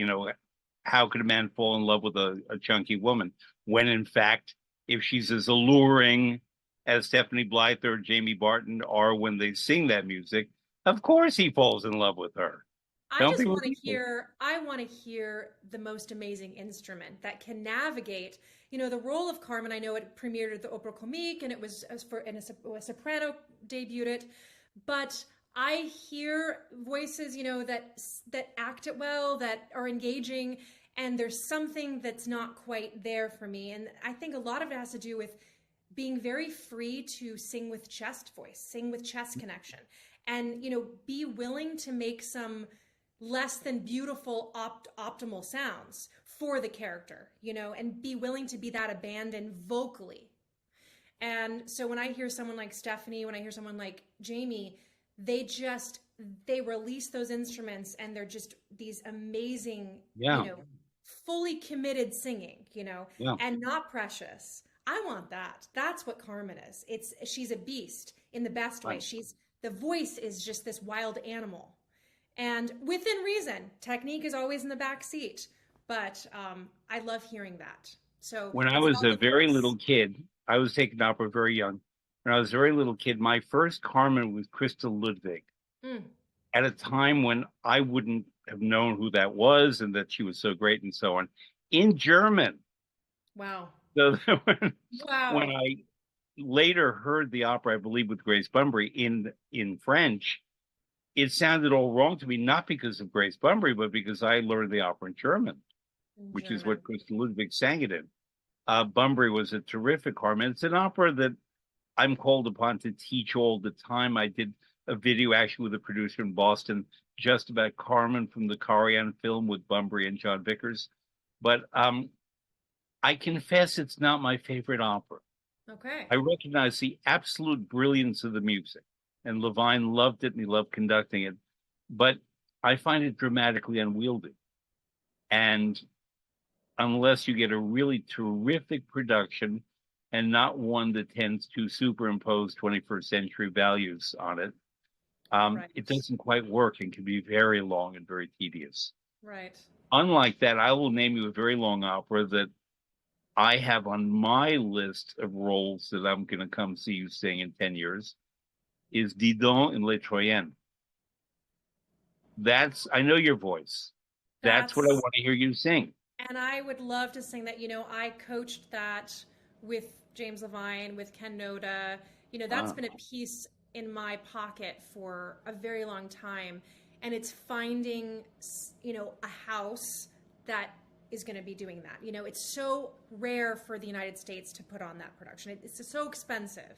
Speaker 1: how could a man fall in love with a chunky woman? When in fact, if she's as alluring as Stephanie Blythe or Jamie Barton are when they sing that music, of course he falls in love with her.
Speaker 2: I
Speaker 1: Don't be
Speaker 2: just want to
Speaker 1: ridiculous.
Speaker 2: hear, I want to hear the most amazing instrument that can navigate, the role of Carmen. I know it premiered at the Opera Comique and it was a soprano debuted it, but I hear voices, that act it well, that are engaging, and there's something that's not quite there for me. And I think a lot of it has to do with being very free to sing with chest voice, sing with chest connection, and be willing to make some less than beautiful optimal sounds for the character, and be willing to be that abandoned vocally. And so when I hear someone like Stephanie, when I hear someone like Jamie, they just they release those instruments and they're just these amazing,
Speaker 1: Yeah,
Speaker 2: fully committed singing,
Speaker 1: yeah,
Speaker 2: and not precious. I want that. That's what Carmen is. She's a beast in the best way.
Speaker 1: right.
Speaker 2: The voice is just this wild animal. And within reason, technique is always in the back seat. But I love hearing that. So
Speaker 1: When I
Speaker 2: it's
Speaker 1: was
Speaker 2: about
Speaker 1: a
Speaker 2: the
Speaker 1: very
Speaker 2: voice.
Speaker 1: little kid, I was taking opera very young. When I was a very little kid, my first Carmen was Crystal Ludwig
Speaker 2: Mm,
Speaker 1: at a time when I wouldn't have known who that was and that she was so great and so on in German.
Speaker 2: wow.
Speaker 1: So when
Speaker 2: Wow.
Speaker 1: I later heard the opera, I believe with Grace Bunbury in French, it sounded all wrong to me, not because of Grace Bunbury, but because I learned the opera in German,
Speaker 2: In
Speaker 1: which is
Speaker 2: German.
Speaker 1: what Crystal Ludwig sang it in. Bunbury was a terrific Carmen. It's an opera that I'm called upon to teach all the time. I did a video actually with a producer in Boston just about Carmen from the Carian film with Bunbury and John Vickers. But I confess it's not my favorite opera.
Speaker 2: Okay.
Speaker 1: I recognize the absolute brilliance of the music, and Levine loved it and he loved conducting it, but I find it dramatically unwieldy. And unless you get a really terrific production and not one that tends to superimpose 21st century values on it, it
Speaker 2: Right.
Speaker 1: doesn't quite work and can be very long and very tedious.
Speaker 2: Right.
Speaker 1: Unlike that, I will name you a very long opera that I have on my list of roles that I'm going to come see you sing in 10 years is Didon in Les Troyens. I know your voice. That's what I
Speaker 2: That's
Speaker 1: want to hear you sing.
Speaker 2: And I would love to sing that. I coached that with James Levine, with Ken Noda. That's
Speaker 1: Ah,
Speaker 2: been a piece in my pocket for a very long time. And it's finding, a house that is going to be doing that. It's so rare for the United States to put on that production. It's so expensive.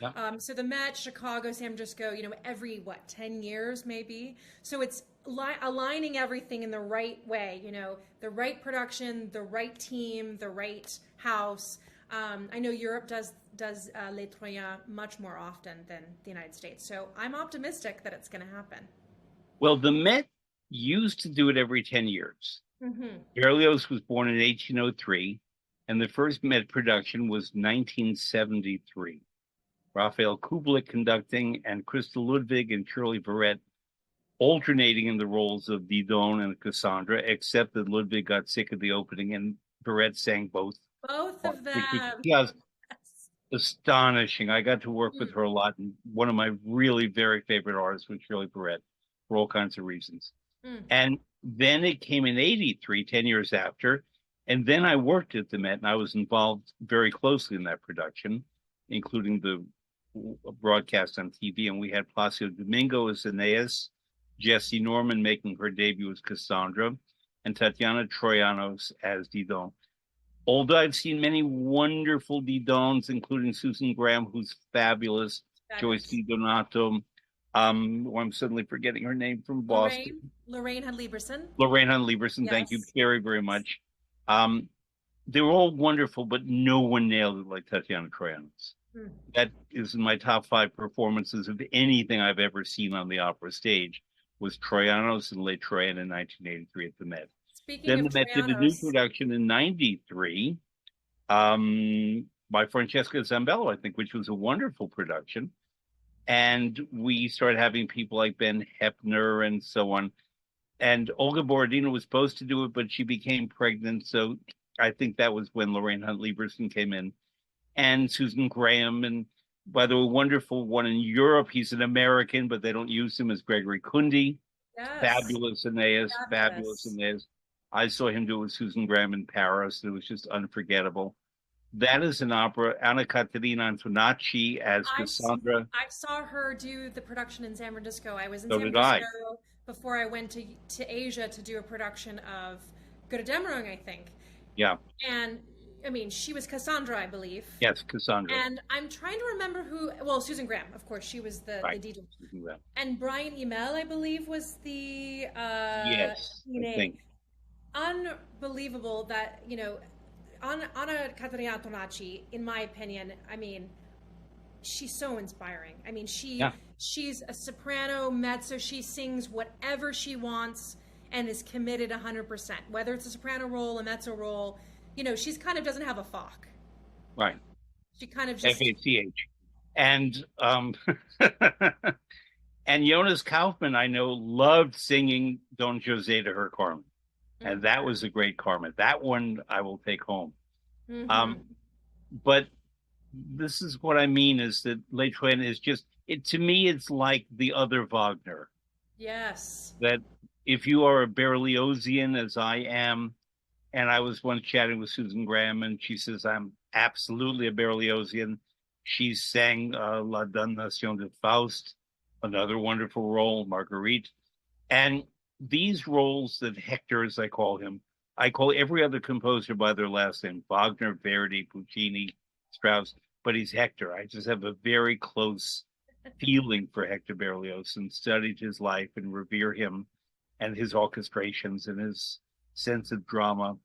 Speaker 1: yeah,
Speaker 2: So the Met, Chicago, San Francisco, every 10 years maybe. So it's aligning everything in the right way, the right production, the right team, the right house. I know Europe does Les Troyens much more often than the United States, so I'm optimistic that it's going to happen.
Speaker 1: Well, the Met used to do it every 10 years.
Speaker 2: Mm-hmm.
Speaker 1: Berlioz was born in 1803, and the first Met production was 1973. Raphael Kubelik conducting, and Christa Ludwig and Shirley Verrett alternating in the roles of Didon and Cassandra, except that Ludwig got sick of the opening and Verrett sang both
Speaker 2: Both
Speaker 1: parts,
Speaker 2: of
Speaker 1: which was
Speaker 2: them.
Speaker 1: just
Speaker 2: Yes.
Speaker 1: astonishing. I got to work with
Speaker 2: Mm.
Speaker 1: her a lot, and one of my really very favorite artists was Shirley Verrett for all kinds of reasons.
Speaker 2: Mm.
Speaker 1: And then it came in 83, 10 years after. And then I worked at the Met and I was involved very closely in that production, including the broadcast on TV. And we had Placido Domingo as Aeneas, Jessie Norman making her debut as Cassandra, and Tatiana Troyanos as Didon. Although I've seen many wonderful Didons, including Susan Graham, who's fabulous, Joyce
Speaker 2: Fabulous.
Speaker 1: DiDonato, I'm suddenly forgetting her name from Boston.
Speaker 2: Lorraine had Lieberson.
Speaker 1: Lorraine Hunt Lieberson, thank you
Speaker 2: Yes.
Speaker 1: very, very much. Um, they were all wonderful, but no one nailed it like Tatiana Troyanos.
Speaker 2: Mm.
Speaker 1: That is in my top 5 performances of anything I've ever seen on the opera stage was Troyanos and Les Troyens in 1983 at the Met.
Speaker 2: Speaking
Speaker 1: Then
Speaker 2: of
Speaker 1: the Met did a new
Speaker 2: Troyanos,
Speaker 1: production in 93 by Francesca Zambello, I think, which was a wonderful production. And we started having people like Ben Heppner and so on. And Olga Borodina was supposed to do it, but she became pregnant. So I think that was when Lorraine Hunt Lieberson came in. And Susan Graham. And by the way, wonderful one in Europe. He's an American, but they don't use him as Gregory Kundi.
Speaker 2: yes,
Speaker 1: Fabulous Aeneas, fabulous
Speaker 2: fabulous.
Speaker 1: Aeneas. I saw him do it with Susan Graham in Paris. It was just unforgettable. That is an opera. Anna Caterina Antonacci as
Speaker 2: I
Speaker 1: Cassandra.
Speaker 2: I saw her do the production in San Francisco. I was in
Speaker 1: So
Speaker 2: San
Speaker 1: did
Speaker 2: Francisco
Speaker 1: I.
Speaker 2: before I went to Asia to do a production of Götterdämmerung, I think.
Speaker 1: Yeah.
Speaker 2: And I mean, she was Cassandra, I believe.
Speaker 1: Yes, Cassandra.
Speaker 2: And I'm trying to remember who. Well, Susan Graham, of course, she was the
Speaker 1: Right.
Speaker 2: Didon.
Speaker 1: Susan Graham.
Speaker 2: And Brian Email, I believe, was the
Speaker 1: Yes, I think.
Speaker 2: unbelievable that Anna Caterina Tonacci, in my opinion, I mean, she's so inspiring. I mean,
Speaker 1: Yeah.
Speaker 2: she's a soprano, mezzo. She sings whatever she wants and is committed 100%. Whether it's a soprano role, a mezzo role, she's kind of doesn't have a Fach.
Speaker 1: Right.
Speaker 2: She kind of just
Speaker 1: FACH. And and Jonas Kaufman, I know, loved singing Don Jose to her Carmen. And that was a great Carmen. That one I will take home.
Speaker 2: mm-hmm.
Speaker 1: But this is what I mean is that Les Troyens is just it to me. It's like the other Wagner.
Speaker 2: Yes.
Speaker 1: That if you are a Berliozian, as I am, and I was once chatting with Susan Graham, and she says I'm absolutely a Berliozian. She sang La Damnation de Faust, another wonderful role, Marguerite, and these roles that Hector, as I call him, I call every other composer by their last name: Wagner, Verdi, Puccini, Strauss, but he's Hector. I just have a very close feeling for Hector Berlioz and studied his life and revere him and his orchestrations and his sense of drama.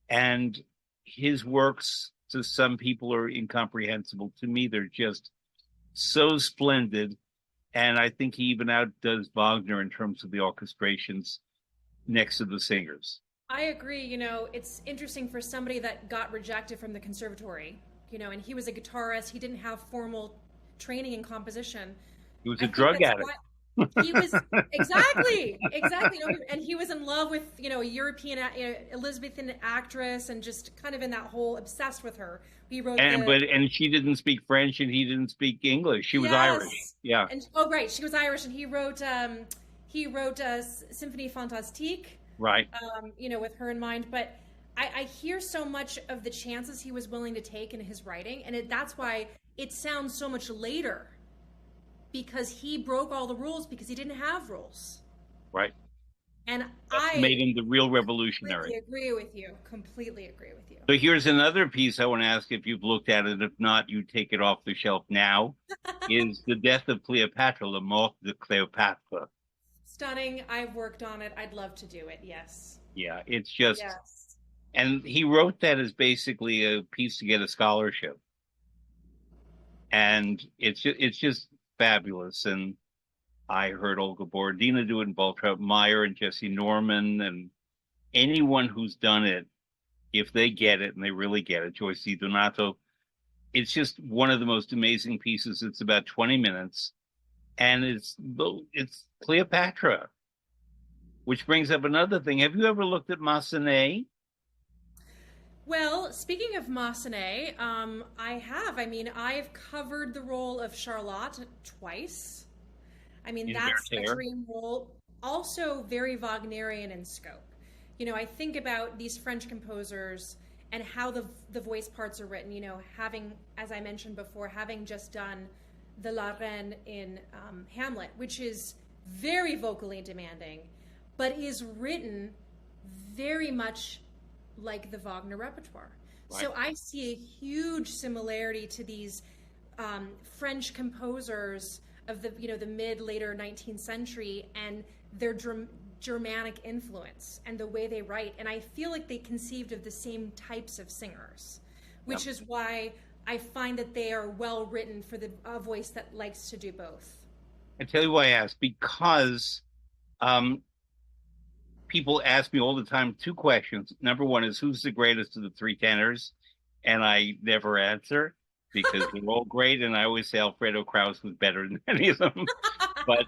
Speaker 1: And his works to some people are incomprehensible. To me, they're just so splendid. And I think he even outdoes Wagner in terms of the orchestrations next to the singers.
Speaker 2: I agree. It's interesting for somebody that got rejected from the conservatory, and he was a guitarist. He didn't have formal training in composition.
Speaker 1: He was
Speaker 2: I
Speaker 1: a
Speaker 2: think
Speaker 1: drug
Speaker 2: that's
Speaker 1: addict.
Speaker 2: why he was exactly, and he was in love with, a European, Elizabethan actress, and just kind of in that whole obsessed with her. He wrote
Speaker 1: And she didn't speak French and he didn't speak English. She was Irish.
Speaker 2: yes,
Speaker 1: Yeah.
Speaker 2: and oh, right, she was Irish, and he wrote Symphonie Fantastique,
Speaker 1: Right.
Speaker 2: with her in mind. But I hear so much of the chances he was willing to take in his writing, and that's why it sounds so much later, because he broke all the rules because he didn't have rules.
Speaker 1: Right.
Speaker 2: And
Speaker 1: That's made him the real revolutionary.
Speaker 2: Completely agree with you.
Speaker 1: So here's another piece I want to ask if you've looked at it. If not, you take it off the shelf now. Is The Death of Cleopatra, La Mort de Cléopâtre.
Speaker 2: Stunning. I've worked on it. I'd love to do it. Yes.
Speaker 1: Yeah, it's just,
Speaker 2: Yes.
Speaker 1: and he wrote that as basically a piece to get a scholarship, and it's just fabulous. And I heard Olga Borodina do it, and Baltrop Meyer and Jesse Norman, and anyone who's done it, if they get it and they really get it, Joyce Donato, it's just one of the most amazing pieces. It's about 20 minutes, and it's Cleopatra, which brings up another thing. Have you ever looked at Massenet?
Speaker 2: Well, speaking of Massenet, I have. I mean, I've covered the role of Charlotte twice. I mean,
Speaker 1: In
Speaker 2: that's a
Speaker 1: Berthier?
Speaker 2: dream role. Also, very Wagnerian in scope. I think about these French composers and how the voice parts are written. Having, as I mentioned before, having just done the La Reine in Hamlet, which is very vocally demanding, but is written very much like the Wagner repertoire.
Speaker 1: Right.
Speaker 2: So I see a huge similarity to these French composers of the mid later 19th century and their Germanic influence and the way they write. And I feel like they conceived of the same types of singers,
Speaker 1: Yeah.
Speaker 2: which is why I find that they are well written for a voice that likes to do both.
Speaker 1: I tell you why I asked, because um, people ask me all the time two questions. Number one is, who's the greatest of the three tenors? And I never answer because they're all great. And I always say Alfredo Kraus was better than any of them. But,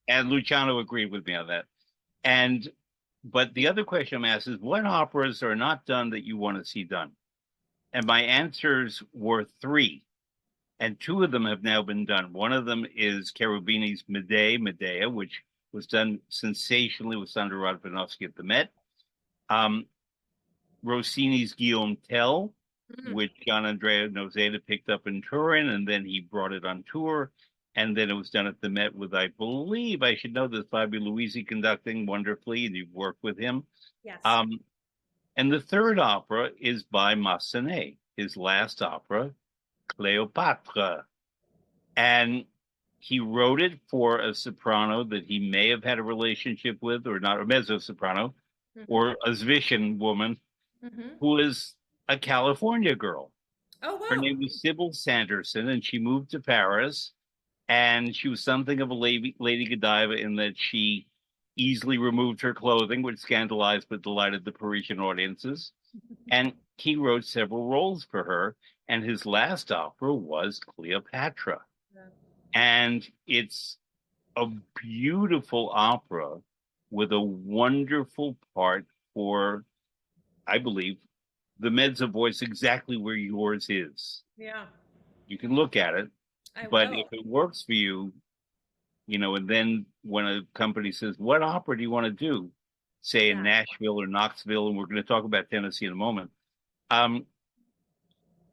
Speaker 1: and Luciano agreed with me on that. And, but the other question I'm asked is, what operas are not done that you want to see done? And my answers were three, and two of them have now been done. One of them is Cherubini's Medea, which was done sensationally with Sandra Radvanovsky at the Met. Um, Rossini's Guillaume Tell,
Speaker 2: Mm,
Speaker 1: which Gian Andrea Nozeda picked up in Turin, and then he brought it on tour. And then it was done at the Met with, I believe, I should know this, Fabio Luisi conducting wonderfully, and you've worked with him.
Speaker 2: yes.
Speaker 1: Um, and the third opera is by Massenet, his last opera, Cleopatra. And he wrote it for a soprano that he may have had a relationship with, or not, a mezzo soprano,
Speaker 2: Hmm.
Speaker 1: or a Zvishin woman
Speaker 2: Hmm.
Speaker 1: who is a California girl.
Speaker 2: Oh,
Speaker 1: Her
Speaker 2: wow.
Speaker 1: name was Sybil Sanderson, and she moved to Paris. And she was something of a Lady Godiva in that she easily removed her clothing, which scandalized but delighted the Parisian audiences. And he wrote several roles for her. And his last opera was Cleopatra.
Speaker 2: Yeah.
Speaker 1: And it's a beautiful opera with a wonderful part for, I believe, the mezzo voice exactly where yours is.
Speaker 2: Yeah,
Speaker 1: You can look at it,
Speaker 2: I
Speaker 1: but if
Speaker 2: will.
Speaker 1: it works for you, and then when a company says, what opera do you want to do? Say in
Speaker 2: Yeah.
Speaker 1: Nashville or Knoxville, and we're going to talk about Tennessee in a moment. Um,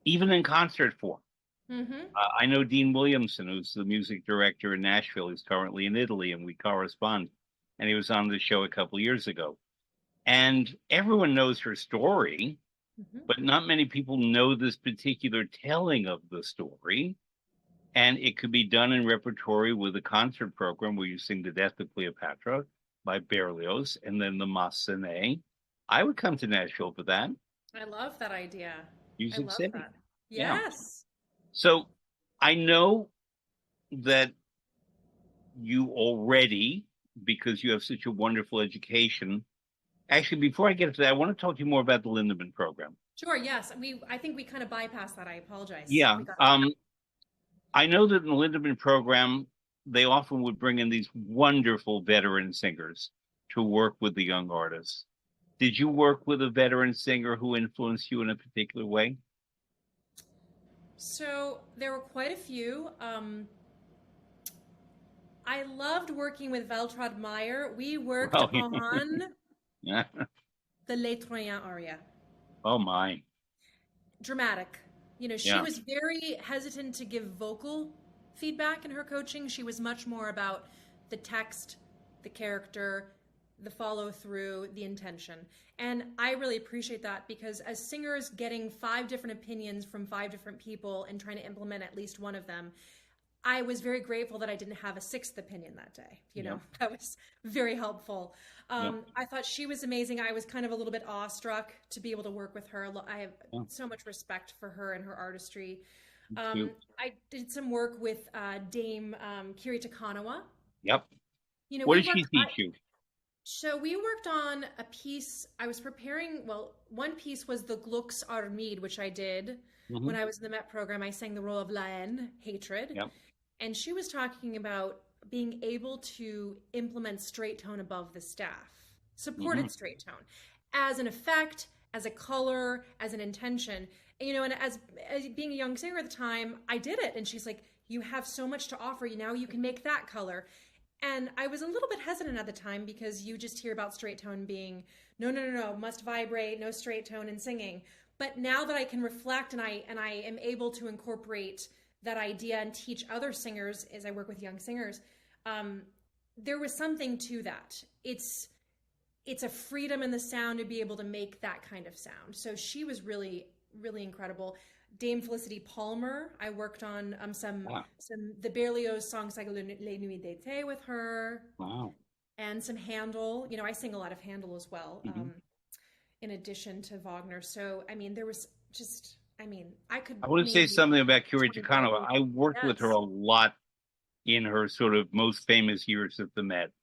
Speaker 1: Even in concert form.
Speaker 2: Hmm.
Speaker 1: I know Dean Williamson, who's the music director in Nashville. He's currently in Italy, and we correspond. And he was on the show a couple of years ago. And everyone knows her story,
Speaker 2: Hmm.
Speaker 1: but not many people know this particular telling of the story. And it could be done in repertory with a concert program where you sing the Death of Cleopatra by Berlioz and then the Massenet. I would come to Nashville for that.
Speaker 2: I love that idea. I
Speaker 1: Music
Speaker 2: love
Speaker 1: City.
Speaker 2: that.
Speaker 1: Yeah.
Speaker 2: Yes.
Speaker 1: So I know that you already, because you have such a wonderful education. Actually, before I get to that, I want to talk to you more about the Lindemann program.
Speaker 2: Sure, yes. I think we kind of bypassed that. I apologize if
Speaker 1: Yeah.
Speaker 2: we got
Speaker 1: I know that in the Lindemann program, they often would bring in these wonderful veteran singers to work with the young artists. Did you work with a veteran singer who influenced you in a particular way?
Speaker 2: So there were quite a few. I loved working with Valtrud Meyer. We worked
Speaker 1: Well,
Speaker 2: on
Speaker 1: yeah.
Speaker 2: the Les Troyens aria.
Speaker 1: Oh my.
Speaker 2: Dramatic. She
Speaker 1: Yeah.
Speaker 2: was very hesitant to give vocal feedback in her coaching. She was much more about the text, the character, the follow through, the intention. And I really appreciate that because as singers getting five different opinions from five different people and trying to implement at least one of them, I was very grateful that I didn't have a sixth opinion that day. You
Speaker 1: Yep.
Speaker 2: know, that was very helpful.
Speaker 1: Yep.
Speaker 2: I thought she was amazing. I was kind of a little bit awestruck to be able to work with her. I have
Speaker 1: Yeah.
Speaker 2: so much respect for her and her artistry.
Speaker 1: Me too.
Speaker 2: I did some work with Dame Kiri Takanawa.
Speaker 1: Yep.
Speaker 2: You know,
Speaker 1: What
Speaker 2: we
Speaker 1: did she
Speaker 2: worked.
Speaker 1: teach you?
Speaker 2: So we worked on a piece. I was preparing. Well, one piece was the Glux Armide, which I did
Speaker 1: Hmm.
Speaker 2: when I was in the Met program. I sang the role of La Haine, hatred,
Speaker 1: Yep.
Speaker 2: and she was talking about being able to implement straight tone above the staff,
Speaker 1: Hmm.
Speaker 2: supported straight tone, as an effect, as a color, as an intention. And, you know, and as being a young singer at the time, I did it, and she's like, "You have so much to offer. You now you can make that color." And I was a little bit hesitant at the time because you just hear about straight tone being no, no, no, no, must vibrate, no straight tone in singing. But now that I can reflect and I am able to incorporate that idea and teach other singers as I work with young singers, um, there was something to that. It's a freedom in the sound to be able to make that kind of sound. So she was really really incredible. Dame Felicity Palmer, I worked on
Speaker 1: Wow.
Speaker 2: some the Berlioz songs like Les Nuits d'été with her,
Speaker 1: Wow.
Speaker 2: and some Handel. You know, I sing a lot of Handel as well,
Speaker 1: Hmm.
Speaker 2: in addition to Wagner. So I mean, there was just I mean, I could
Speaker 1: I want to
Speaker 2: name
Speaker 1: say
Speaker 2: you
Speaker 1: something about Curie
Speaker 2: 25
Speaker 1: Takanawa. I
Speaker 2: people.
Speaker 1: worked with her
Speaker 2: Yes.
Speaker 1: a lot in her sort of most famous years at the Met.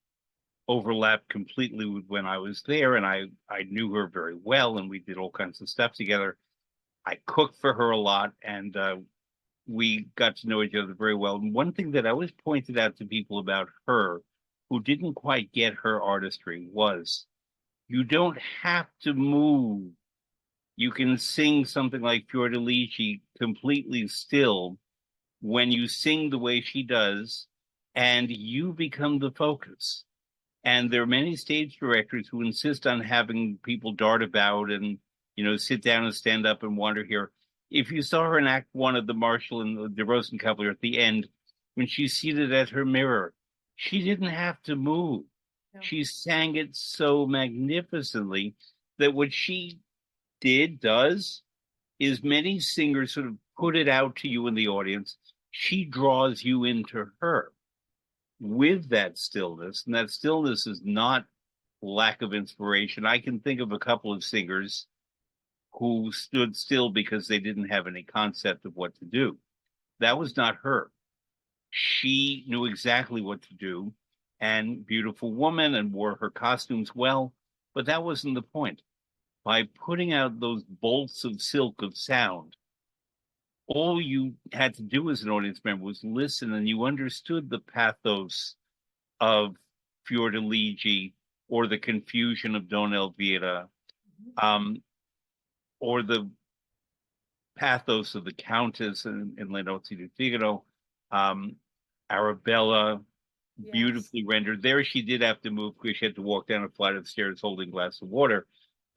Speaker 1: Overlapped completely with when I was there, and I knew her very well, and we did all kinds of stuff together. I cooked for her a lot, and we got to know each other very well. And one thing that I always pointed out to people about her who didn't quite get her artistry was you don't have to move. You can sing something like Fiordalici completely still when you sing the way she does, and you become the focus. And there are many stage directors who insist on having people dart about and, sit down and stand up and wander here. If you saw her in Act One of the Marshall and the Rosenkavalier at the end, when she's seated at her mirror, she didn't have to move.
Speaker 2: No.
Speaker 1: She sang it so magnificently that what she does, is many singers sort of put it out to you in the audience. She draws you into her with that stillness, and that stillness is not lack of inspiration. I can think of a couple of singers who stood still because they didn't have any concept of what to do. That was not her. She knew exactly what to do, and beautiful woman, and wore her costumes well, but that wasn't the point. By putting out those bolts of silk of sound, all you had to do as an audience member was listen, and you understood the pathos of Fiordaligi, or the confusion of Don Elvira, um, or the pathos of the Countess in Le Nozze di Figaro, um, Arabella,
Speaker 2: Yes.
Speaker 1: beautifully rendered. There she did have to move because she had to walk down a flight of stairs holding a glass of water.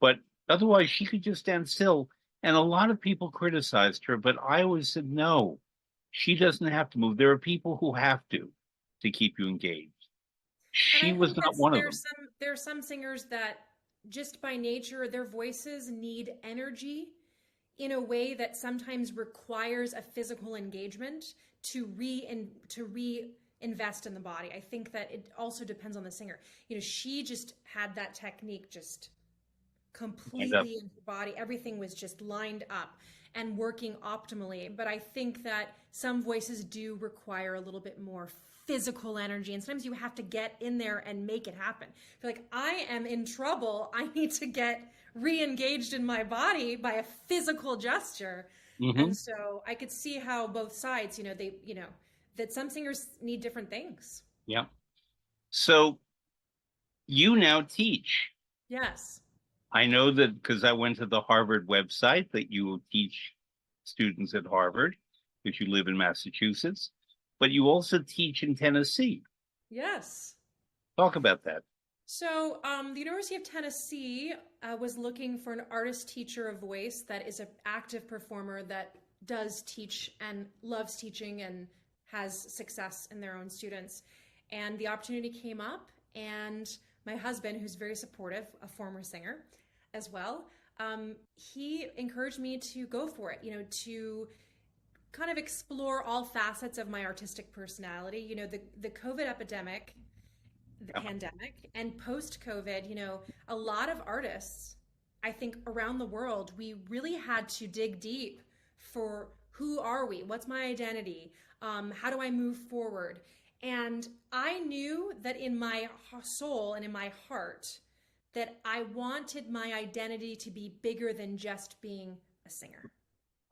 Speaker 1: But otherwise, she could just stand still. And a lot of people criticized her, but I always said, no, she doesn't have to move. There are people who have to keep you engaged.
Speaker 2: And
Speaker 1: She
Speaker 2: I
Speaker 1: was
Speaker 2: think
Speaker 1: not one of them.
Speaker 2: there are some singers that just by nature their voices need energy in a way that sometimes requires a physical engagement to reinvest in the body. I think that it also depends on the singer. You know, she just had that technique just
Speaker 1: Lined up.
Speaker 2: completely in her body. Everything was just lined up and working optimally. But I think that some voices do require a little bit more physical energy. And sometimes you have to get in there and make it happen. Feel like I am in trouble. I need to get re-engaged in my body by a physical gesture.
Speaker 1: Hmm.
Speaker 2: And so I could see how both sides, that some singers need different things.
Speaker 1: Yeah. So you now teach.
Speaker 2: Yes.
Speaker 1: I know that because I went to the Harvard website that you teach students at Harvard because you live in Massachusetts, but you also teach in Tennessee.
Speaker 2: Yes.
Speaker 1: Talk about that.
Speaker 2: So, the University of Tennessee was looking for an artist teacher of voice that is an active performer that does teach and loves teaching and has success in their own students. And the opportunity came up, and my husband, who's very supportive, a former singer as well, he encouraged me to go for it, to kind of explore all facets of my artistic personality. The COVID epidemic, the
Speaker 1: Yeah.
Speaker 2: pandemic, and post COVID, a lot of artists, I think around the world, we really had to dig deep for who are we? What's my identity? How do I move forward? And I knew that in my soul and in my heart that I wanted my identity to be bigger than just being a singer,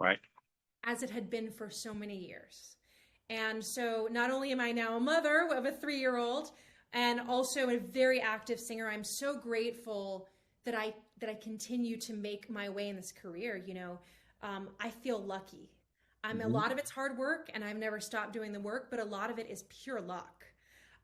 Speaker 1: Right.
Speaker 2: as it had been for so many years. And so not only am I now a mother of a 3-year-old and also a very active singer, I'm so grateful that I continue to make my way in this career. I feel lucky. A
Speaker 1: Hmm.
Speaker 2: lot of it's hard work, and I've never stopped doing the work, but a lot of it is pure luck.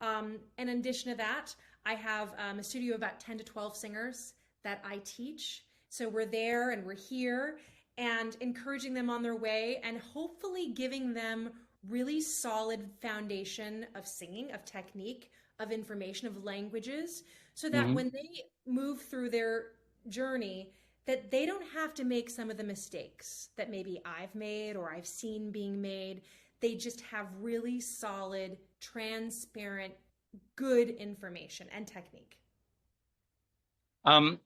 Speaker 2: And in addition to that, I have a studio of about 10 to 12 singers that I teach. So we're there and we're here and encouraging them on their way and hopefully giving them really solid foundation of singing, of technique, of information, of languages, so that
Speaker 1: Hmm.
Speaker 2: when they move through their journey, that they don't have to make some of the mistakes that maybe I've made or I've seen being made. They just have really solid, transparent, good information and technique.
Speaker 1: Um,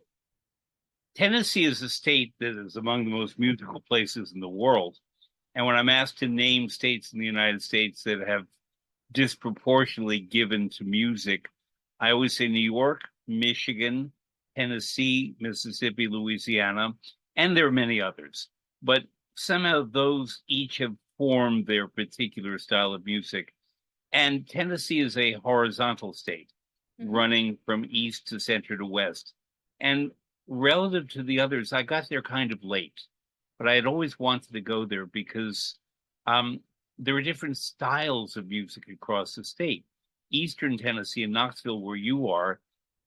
Speaker 1: Tennessee is a state that is among the most musical places in the world. And when I'm asked to name states in the United States that have disproportionately given to music, I always say New York, Michigan, Tennessee, Mississippi, Louisiana, and there are many others. But somehow those each have formed their particular style of music. And Tennessee is a horizontal state,
Speaker 2: Mm-hmm.
Speaker 1: running from east to center to west. And relative to the others, I got there kind of late, but I had always wanted to go there because um, there are different styles of music across the state. Eastern Tennessee and Knoxville, where you are,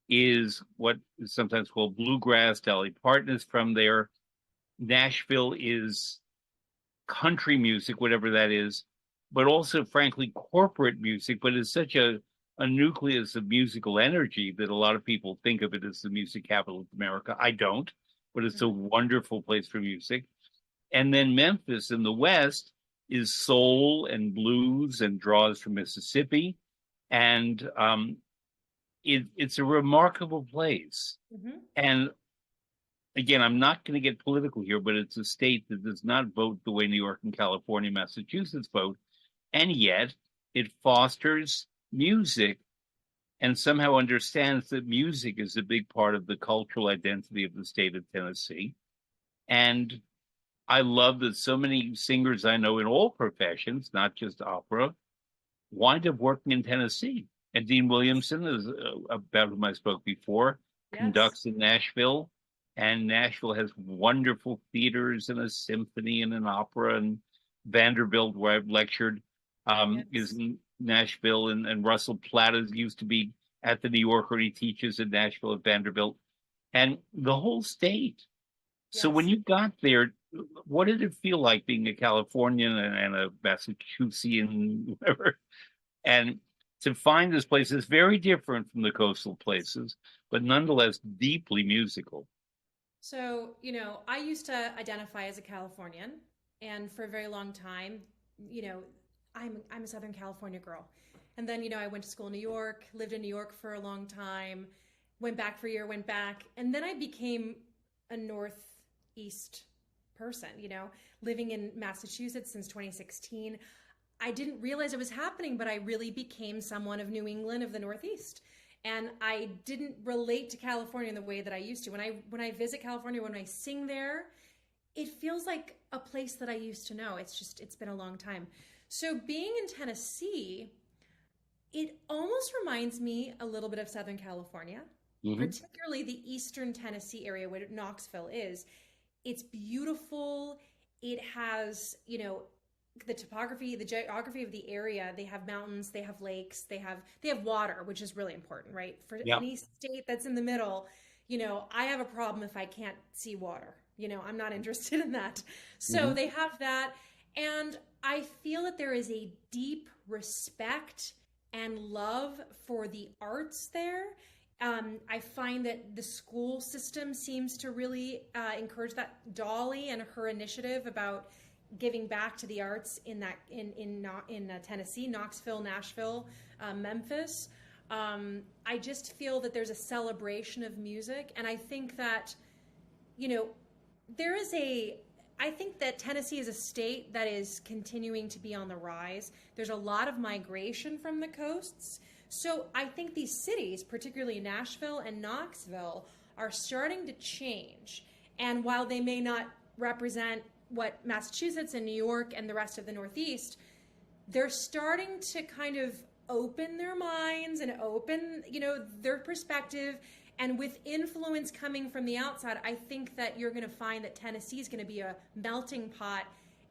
Speaker 1: is what is sometimes called bluegrass. Dolly Parton is from there. Nashville is country music, whatever that is, but also, frankly, corporate music, but it's such a nucleus of musical energy that a lot of people think of it as the music capital of America. I don't, but it's a
Speaker 2: Mm-hmm.
Speaker 1: wonderful place for music. And then Memphis in the West is soul and blues and draws from Mississippi. And it's a remarkable place.
Speaker 2: Mm-hmm.
Speaker 1: And again, I'm not going to get political here, but it's a state that does not vote the way New York and California, Massachusetts vote. And yet it fosters music and somehow understands that music is a big part of the cultural identity of the state of Tennessee. And I love that so many singers I know in all professions, not just opera, wind up working in Tennessee. And Dean Williamson is about whom I spoke before,
Speaker 2: Yes.
Speaker 1: conducts in Nashville, and Nashville has wonderful theaters and a symphony and an opera. And Vanderbilt, where I've lectured, is
Speaker 2: Yes.
Speaker 1: in Nashville, and Russell Platt used to be at the New Yorker, and he teaches in Nashville at Vanderbilt, and the whole state. So when
Speaker 2: Yes.
Speaker 1: you got there, what did it feel like being a Californian and a Massachusettsian, whatever? And to find this place is very different from the coastal places, but nonetheless deeply musical.
Speaker 2: So, I used to identify as a Californian, and for a very long time, you know, I'm a Southern California girl. And then, I went to school in New York, lived in New York for a long time, went back for a year, went back, and then I became a Northeast person, living in Massachusetts since 2016. I didn't realize it was happening, but I really became someone of New England, of the Northeast. And I didn't relate to California in the way that I used to. When I visit California, when I sing there, it feels like a place that I used to know. It's been a long time. So being in Tennessee, it almost reminds me a little bit of Southern California,
Speaker 1: Hmm.
Speaker 2: particularly the Eastern Tennessee area where Knoxville is. It's beautiful. It has, the topography, the geography of the area. They have mountains, they have lakes, they have water, which is really important, right? For
Speaker 1: Yeah.
Speaker 2: any state that's in the middle, I have a problem if I can't see water. I'm not interested in that. So
Speaker 1: Hmm.
Speaker 2: they have that, and I feel that there is a deep respect and love for the arts there. I find that the school system seems to really encourage that. Dolly and her initiative about giving back to the arts in that in Tennessee, Knoxville, Nashville, Memphis. I just feel that there's a celebration of music, and I think that, you know, there is a I think that Tennessee is a state that is continuing to be on the rise. There's a lot of migration from the coasts. So I think these cities, particularly Nashville and Knoxville, are starting to change. And while they may not represent what Massachusetts and New York and the rest of the Northeast, they're starting to kind of open their minds and open, their perspective. And with influence coming from the outside, I think that you're going to find that Tennessee is going to be a melting pot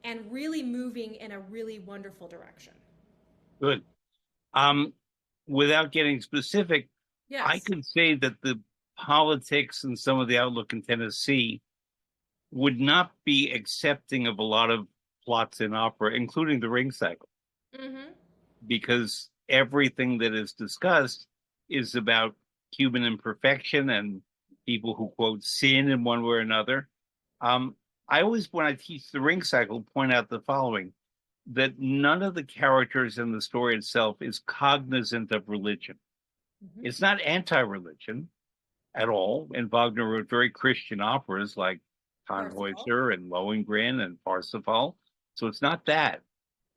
Speaker 2: and really moving in a really wonderful direction.
Speaker 1: Good. Without getting specific, I
Speaker 2: Yes.
Speaker 1: could say that the politics and some of the outlook in Tennessee would not be accepting of a lot of plots in opera, including the Ring Cycle,
Speaker 2: Mm-hmm.
Speaker 1: because everything that is discussed is about human imperfection and people who quote sin in one way or another. I always, when I teach the Ring Cycle, point out the following: that none of the characters in the story itself is cognizant of religion.
Speaker 2: Mm-hmm.
Speaker 1: It's not anti-religion at all. And Wagner wrote very Christian operas like
Speaker 2: Parsifal.
Speaker 1: Tannhäuser and Lohengrin and Parsifal. So it's not that.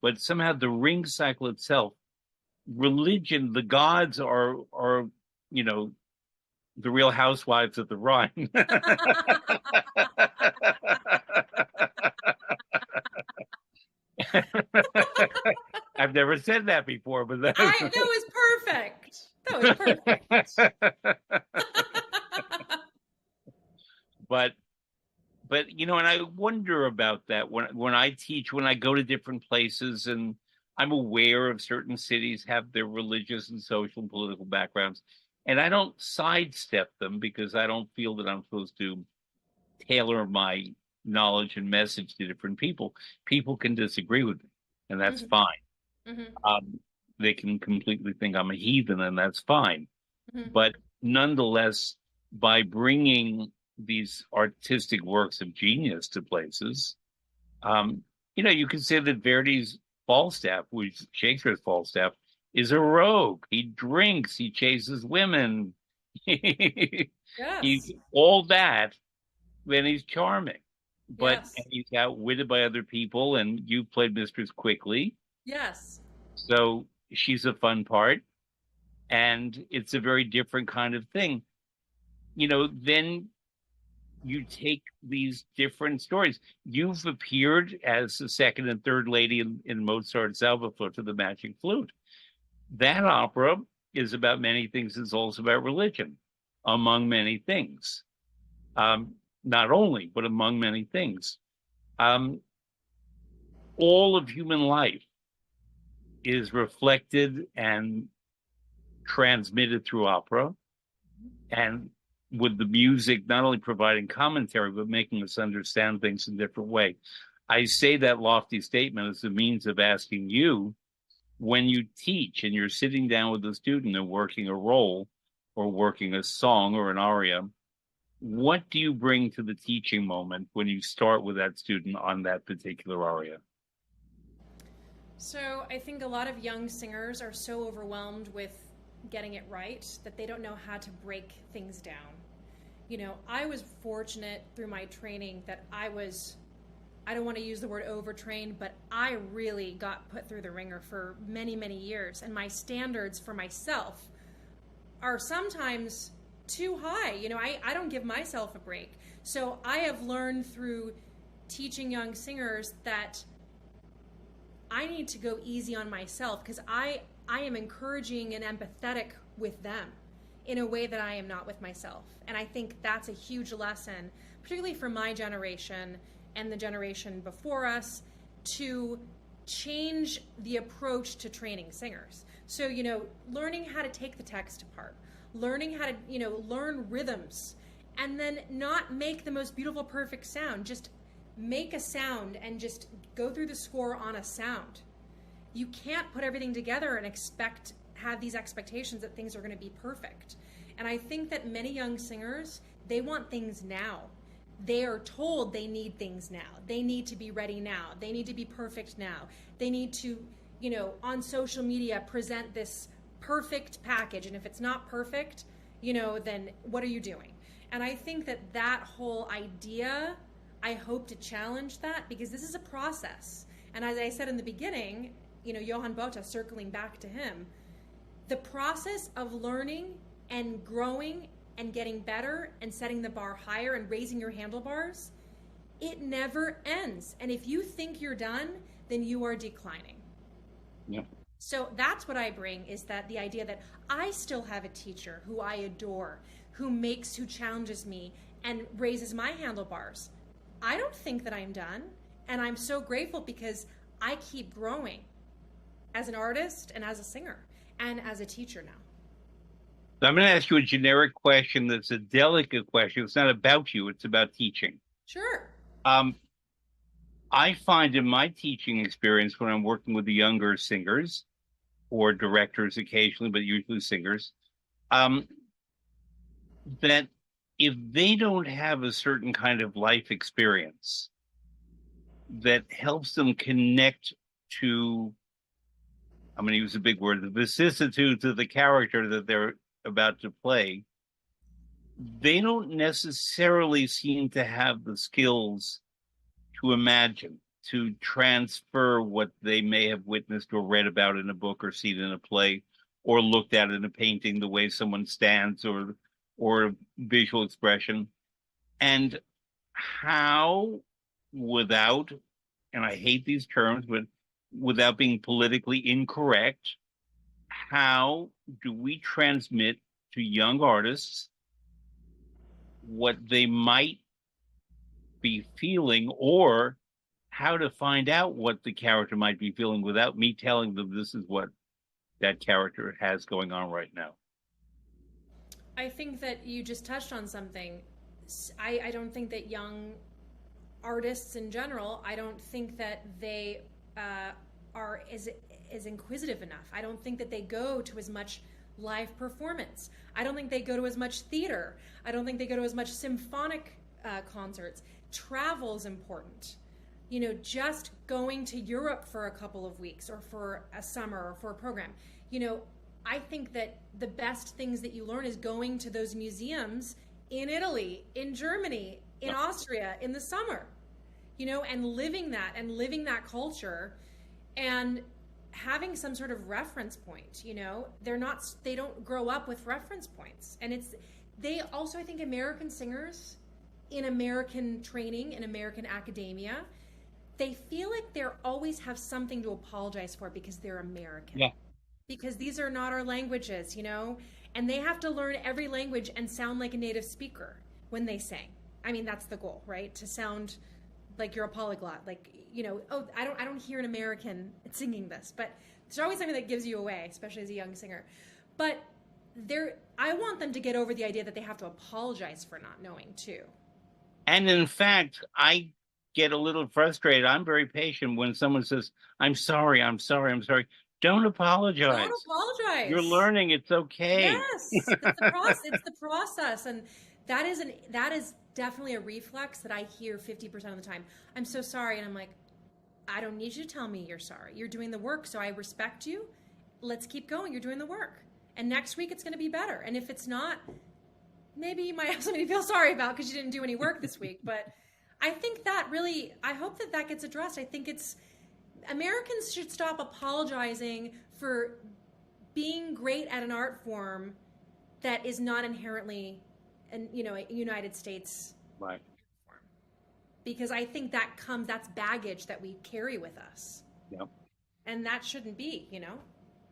Speaker 1: But somehow the Ring Cycle itself, religion, the gods are you know, the Real Housewives of the Rhine. I've never said that before, but that
Speaker 2: That was perfect. That was perfect.
Speaker 1: but and I wonder about that when I teach, when I go to different places, and I'm aware of certain cities have their religious and social and political backgrounds, and I don't sidestep them because I don't feel that I'm supposed to tailor my knowledge and message to different people. People can disagree with me, and that's
Speaker 2: Mm-hmm.
Speaker 1: fine.
Speaker 2: Mm-hmm.
Speaker 1: They can completely think I'm a heathen, and that's fine.
Speaker 2: Mm-hmm.
Speaker 1: But nonetheless, by bringing these artistic works of genius to places, um, you can say that Verdi's Falstaff, which is Shakespeare's Falstaff, is a rogue. He drinks, he chases women, he's
Speaker 2: Yes.
Speaker 1: all that, then he's charming. But
Speaker 2: Yes.
Speaker 1: he's outwitted by other people, and you played Mistress Quickly,
Speaker 2: Yes.
Speaker 1: so she's a fun part, and it's a very different kind of thing. Then you take these different stories. You've appeared as the second and third lady in Mozart's Zauberflöte to the Magic Flute. That opera is about many things. It's also about religion, among many things. Not only, but among many things. Um, all of human life is reflected and transmitted through opera, and with the music not only providing commentary but making us understand things in a different way. I say that lofty statement as a means of asking you, when you teach and you're sitting down with a student and working a role or working a song or an aria, what do you bring to the teaching moment when you start with that student on that particular aria?
Speaker 2: So I think a lot of young singers are so overwhelmed with getting it right that they don't know how to break things down. I was fortunate through my training that I don't want to use the word overtrained, but I really got put through the ringer for many, many years. And my standards for myself are sometimes too high. I don't give myself a break. So I have learned through teaching young singers that I need to go easy on myself because I am encouraging and empathetic with them in a way that I am not with myself. And I think that's a huge lesson, particularly for my generation and the generation before us, to change the approach to training singers. So, learning how to take the text apart, learning how to, learn rhythms, and then not make the most beautiful, perfect sound. Just make a sound and just go through the score on a sound. You can't put everything together and have these expectations that things are going to be perfect. And I think that many young singers, they want things now. they are told they need things now. They need to be ready now. They need to be perfect now. They need to, on social media present this perfect package. And if it's not perfect, then what are you doing? And I think that that whole idea, I hope to challenge that, because this is a process. And as I said in the beginning, Johann Botha, circling back to him, the process of learning and growing and getting better and setting the bar higher and raising your handlebars, it never ends. And if you think you're done, then you are declining.
Speaker 1: Yeah.
Speaker 2: So that's what I bring, is that the idea that I still have a teacher who I adore, who challenges me and raises my handlebars. I don't think that I'm done. And I'm so grateful because I keep growing as an artist and as a singer and as a teacher now.
Speaker 1: So I'm going to ask you a generic question that's a delicate question. It's not about you, it's about teaching.
Speaker 2: Sure.
Speaker 1: Um, I find in my teaching experience when I'm working with the younger singers or directors occasionally, but usually singers, that if they don't have a certain kind of life experience that helps them connect to, I'm going to use a big word, the vicissitudes of the character that they're about to play, they don't necessarily seem to have the skills to imagine, to transfer what they may have witnessed or read about in a book or seen in a play or looked at in a painting, the way someone stands or visual expression. And how, without, and I hate these terms, but without being politically incorrect, how do we transmit to young artists what they might be feeling, or how to find out what the character might be feeling without me telling them this is what that character has going on right now?
Speaker 2: I think that you just touched on something. I don't think that young artists in general, I don't think that they are as inquisitive enough. I don't think that they go to as much live performance. I don't think they go to as much theater. I don't think they go to as much symphonic concerts. Travel's important. Just going to Europe for a couple of weeks or for a summer or for a program. I think that the best things that you learn is going to those museums in Italy, in Germany, in Austria in the summer, and living that culture and having some sort of reference point. They don't grow up with reference points. And they also, I think, American singers in American training, in American academia, they feel like they always have something to apologize for because they're American.
Speaker 1: Yeah.
Speaker 2: Because these are not our languages, and they have to learn every language and sound like a native speaker when they sing. I mean, that's the goal, right? To sound like you're a polyglot, like, oh, I don't hear an American singing this, but there's always something that gives you away, especially as a young singer. But I want them to get over the idea that they have to apologize for not knowing too.
Speaker 1: And in fact, I get a little frustrated. I'm very patient when someone says, I'm sorry, I'm sorry, I'm sorry. Don't apologize.
Speaker 2: Don't apologize.
Speaker 1: You're learning. It's okay.
Speaker 2: Yes, it's the process. It's the process, and that is definitely a reflex that I hear 50% of the time. I'm so sorry, and I'm like, I don't need you to tell me you're sorry. You're doing the work, so I respect you. Let's keep going. You're doing the work, and next week it's going to be better. And if it's not, maybe you might have something to feel sorry about because you didn't do any work this week. But I think that really, I hope that gets addressed. I think Americans should stop apologizing for being great at an art form that is not inherently a United States
Speaker 1: right
Speaker 2: form. Because I think that's baggage that we carry with us.
Speaker 1: Yep.
Speaker 2: And that shouldn't be,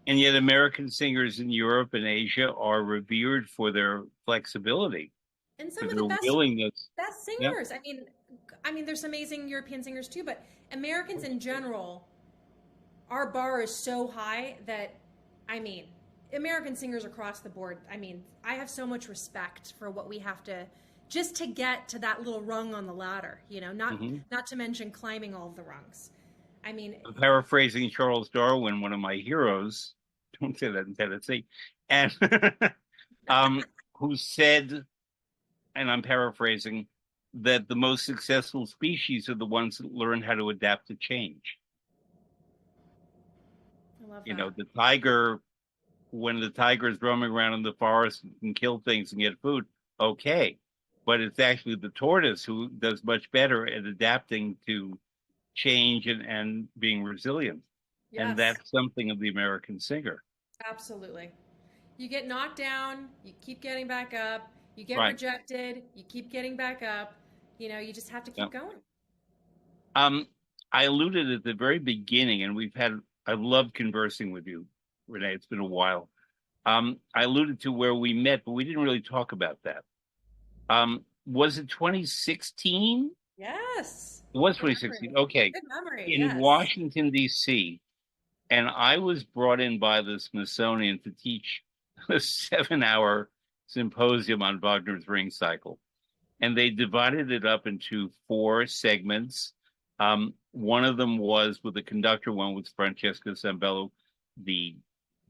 Speaker 1: And yet American singers in Europe and Asia are revered for their flexibility.
Speaker 2: And some of
Speaker 1: their
Speaker 2: the
Speaker 1: willingness.
Speaker 2: best singers. Yep. I mean, there's amazing European singers too, but Americans in general, our bar is so high that, American singers across the board, I have so much respect for what we have to, just to get to that little rung on the ladder, not to mention climbing all of the rungs. I'm
Speaker 1: paraphrasing Charles Darwin, one of my heroes, don't say that in Tennessee, and who said, and I'm paraphrasing, that the most successful species are the ones that learn how to adapt to change.
Speaker 2: I love
Speaker 1: You know,
Speaker 2: that.
Speaker 1: the tiger, when the tiger is roaming around in the forest and can kill things and get food, okay. But it's actually the tortoise who does much better at adapting to change and being resilient. And
Speaker 2: Yes,
Speaker 1: that's something of the American singer.
Speaker 2: absolutely. You get knocked down, you keep getting back up, you get
Speaker 1: Right.
Speaker 2: rejected, you keep getting back up. You just have to
Speaker 1: Yeah.
Speaker 2: keep going.
Speaker 1: Um, I alluded at the very beginning, and I've loved conversing with you, Renee. It's been a while. I alluded to where we met, but we didn't really talk about that. Was it 2016?
Speaker 2: Yes.
Speaker 1: It was
Speaker 2: Good
Speaker 1: 2016.
Speaker 2: memory.
Speaker 1: Okay.
Speaker 2: Good memory.
Speaker 1: In
Speaker 2: Yes.
Speaker 1: Washington, D.C. And I was brought in by the Smithsonian to teach a 7 hour symposium on Wagner's Ring Cycle. And they divided it up into four segments. One of them was with the conductor, one was Francesca Zambello, the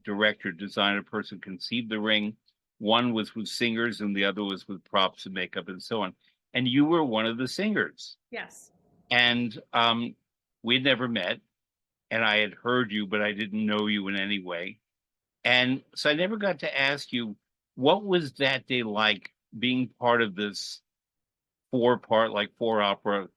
Speaker 1: director, designer, person conceived the ring. One was with singers, and the other was with props and makeup and so on. And you were one of the singers.
Speaker 2: Yes.
Speaker 1: And we'd never met, and I had heard you, but I didn't know you in any way. And so I never got to ask you, what was that day like being part of this like four opera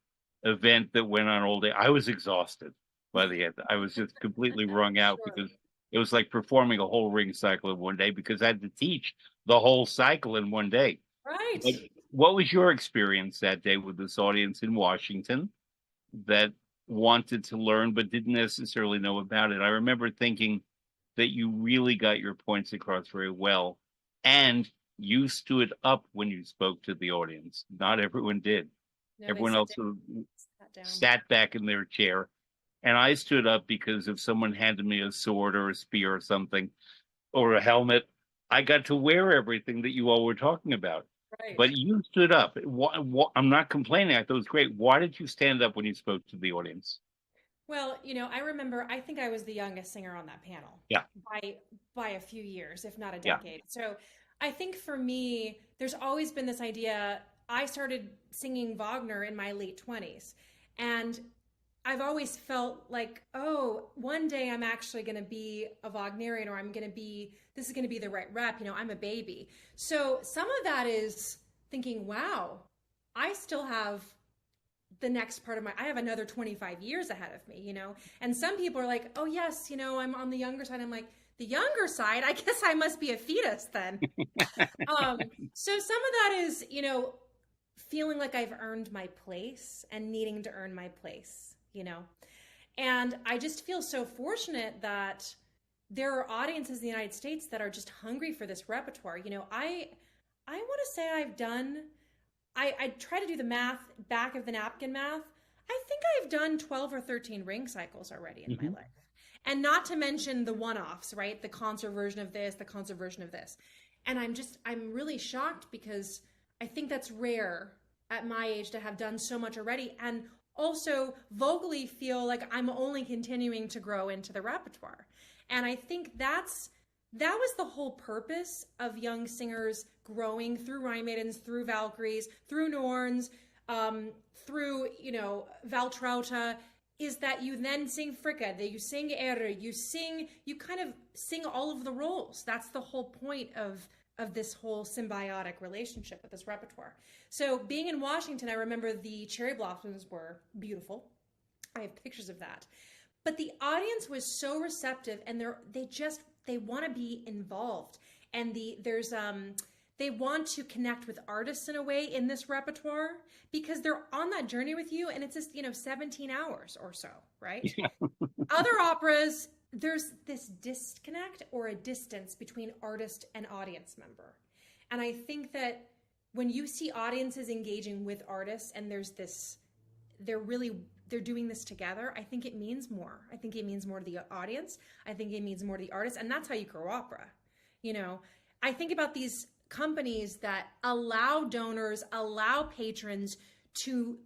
Speaker 1: event that went on all day? I was exhausted by the end. I was just completely wrung out
Speaker 2: Sure.
Speaker 1: because it was like performing a whole ring cycle in one day because I had to teach the whole cycle in one day. But
Speaker 2: Right.
Speaker 1: what was your experience that day with this audience in Washington that wanted to learn but didn't necessarily know about it? I remember thinking that you really got your points across very well, and you stood up when you spoke to the audience. Not everyone did.
Speaker 2: No, they
Speaker 1: Everyone
Speaker 2: sit
Speaker 1: else
Speaker 2: down,
Speaker 1: sort of
Speaker 2: sat down.
Speaker 1: sat back in their chair. And I stood up because if someone handed me a sword or a spear or something, or a helmet, I got to wear everything that you all were talking about.
Speaker 2: Right.
Speaker 1: But you stood up. I'm not complaining. I thought it was great. Why did you stand up when you spoke to the audience?
Speaker 2: Well, I remember I think I was the youngest singer on that panel
Speaker 1: Yeah,
Speaker 2: by by a few years, if not a
Speaker 1: yeah.
Speaker 2: decade. So I think for me, there's always been this idea. I started singing Wagner in my late 20s. And I've always felt like, oh, one day I'm actually going to be a Wagnerian, or this is going to be the right rep. I'm a baby. So some of that is thinking, wow, I still have the next part of I have another 25 years ahead of me. And some people are like, oh, yes, I'm on the younger side. I'm like, the younger side? I guess I must be a fetus then. So some of that is, feeling like I've earned my place and needing to earn my place. And I just feel so fortunate that there are audiences in the United States that are just hungry for this repertoire. I want to say I try to do the math, back of the napkin math. I think I've done 12 or 13 ring cycles already in my
Speaker 1: Mhm.
Speaker 2: life. And not to mention the one-offs, right? The concert version of this, the concert version of this. And I'm really shocked because I think that's rare at my age to have done so much already, and also vocally feel like I'm only continuing to grow into the repertoire. And I think that was the whole purpose of young singers growing through Rhine Maidens, through Valkyries, through Norns, through Valtrauta, is that you then sing Fricka, that you sing Ere, you kind of sing all of the roles. That's the whole point of this whole symbiotic relationship with this repertoire. So being in Washington, I remember the cherry blossoms were beautiful. I have pictures of that. But the audience was so receptive, and they want to be involved. And they want to connect with artists in a way in this repertoire because they're on that journey with you, and it's just 17 hours or so, right? Other operas, there's this disconnect or a distance between artist and audience member. And I think that when you see audiences engaging with artists and they're doing this together, I think it means more. I think it means more to the audience. I think it means more to the artist. And that's how you grow opera. I think about these companies that allow donors, allow patrons to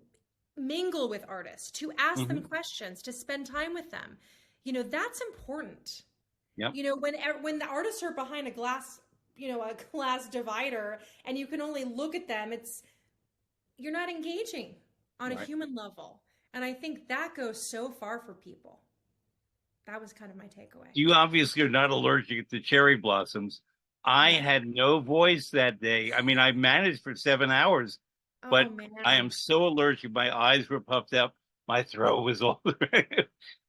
Speaker 2: mingle with artists, to ask them
Speaker 1: Mhm.
Speaker 2: questions, to spend time with them. That's important.
Speaker 1: Yep.
Speaker 2: When the artists are behind a glass divider, and you can only look at them, you're not engaging on a
Speaker 1: Right.
Speaker 2: human level. And I think that goes so far for people. That was kind of my takeaway.
Speaker 1: You obviously are not allergic to cherry blossoms. I
Speaker 2: No.
Speaker 1: had no voice that day. I mean, I managed for 7 hours,
Speaker 2: Oh
Speaker 1: but I am
Speaker 2: man.
Speaker 1: so allergic. My eyes were puffed up. My throat was all,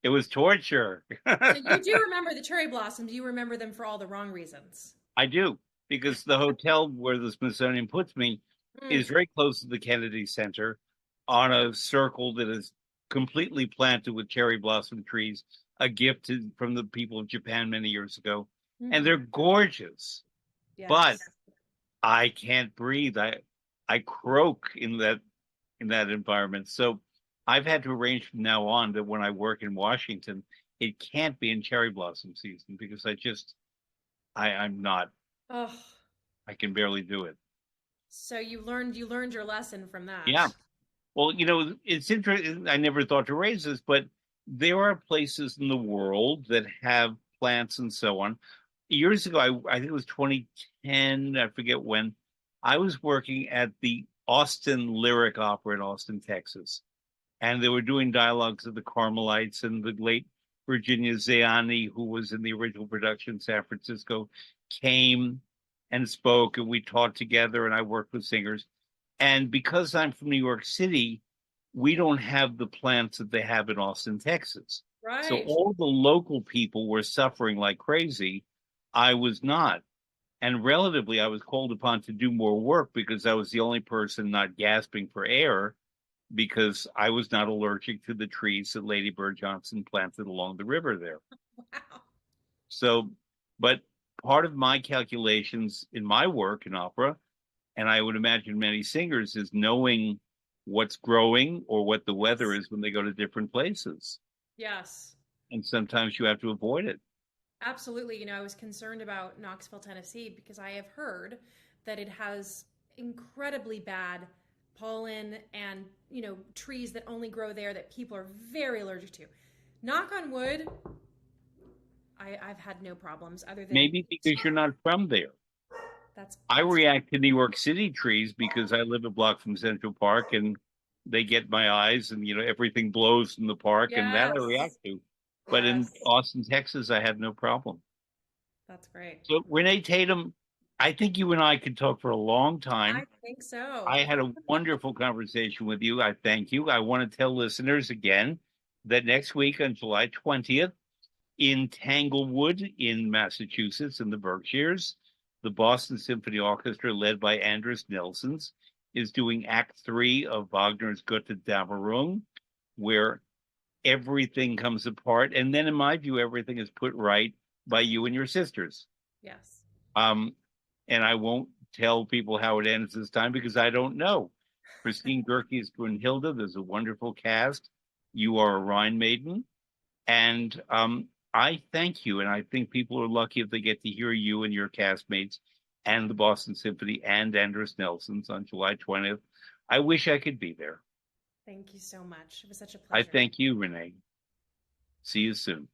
Speaker 1: it was torture.
Speaker 2: So you do remember the cherry blossoms. You remember them for all the wrong reasons.
Speaker 1: I do, because the hotel where the Smithsonian puts me is
Speaker 2: Mm,
Speaker 1: very close to the Kennedy Center on a circle that is completely planted with cherry blossom trees, a gift from the people of Japan many years ago. And they're
Speaker 2: hmm.
Speaker 1: gorgeous, but
Speaker 2: Yes.
Speaker 1: I can't breathe. I croak in that environment. So I've had to arrange from now on that when I work in Washington, it can't be in cherry blossom season because I'm not.
Speaker 2: Oh,
Speaker 1: I can barely do it.
Speaker 2: so you learned your lesson from that.
Speaker 1: Yeah. Well, it's interesting. I never thought to raise this, but there are places in the world that have plants and so on. Years ago, I think it was 2010, I forget when, I was working at the Austin Lyric Opera in Austin, Texas. And they were doing dialogues of the Carmelites, and the late Virginia Zayani, who was in the original production in San Francisco, came and spoke, and we taught together, and I worked with singers. And because I'm from New York City, we don't have the plants that they have in Austin, Texas. So
Speaker 2: Right.
Speaker 1: all the local people were suffering like crazy. I was not. And relatively, I was called upon to do more work because I was the only person not gasping for air because I was not allergic to the trees that Lady Bird Johnson planted along the river there.
Speaker 2: Wow.
Speaker 1: So, but part of my calculations in my work in opera, and I would imagine many singers, is knowing what's growing or what the weather is when they go to different places.
Speaker 2: Yes.
Speaker 1: And sometimes you have to avoid it.
Speaker 2: Absolutely. I was concerned about Knoxville, Tennessee, because I have heard that it has incredibly bad pollen and, trees that only grow there that people are very allergic to. Knock on wood, I've had no problems other than
Speaker 1: Maybe because you're not from there. I
Speaker 2: that's
Speaker 1: react to New York City trees because I live a block from Central Park and they get my eyes and everything blows in the park and that I react
Speaker 2: yes.
Speaker 1: to. But in
Speaker 2: Yes.
Speaker 1: Austin, Texas, I had no problem.
Speaker 2: That's great.
Speaker 1: So Renee Tatum, I think you and I could talk for a long
Speaker 2: I
Speaker 1: time.
Speaker 2: think so.
Speaker 1: I had a wonderful conversation with you. I thank you. I want to tell listeners again that next week on July 20th in Tanglewood in Massachusetts in the Berkshires, the Boston Symphony Orchestra, led by Andris Nelsons, is doing Act Three of Wagner's Götterdämmerung, where everything comes apart. And then, in my view, everything is put right by you and your sisters.
Speaker 2: Yes.
Speaker 1: Um, and I won't tell people how it ends this time because I don't know. Christine Gerke is Brunhilde. There's a wonderful cast. You are a Rhine maiden. And I thank you. And I think people are lucky if they get to hear you and your castmates and the Boston Symphony and Andris Nelsons on July 20th. I wish I could be there.
Speaker 2: Thank you so much. It was such a
Speaker 1: I
Speaker 2: pleasure.
Speaker 1: thank you, Renee. See you soon.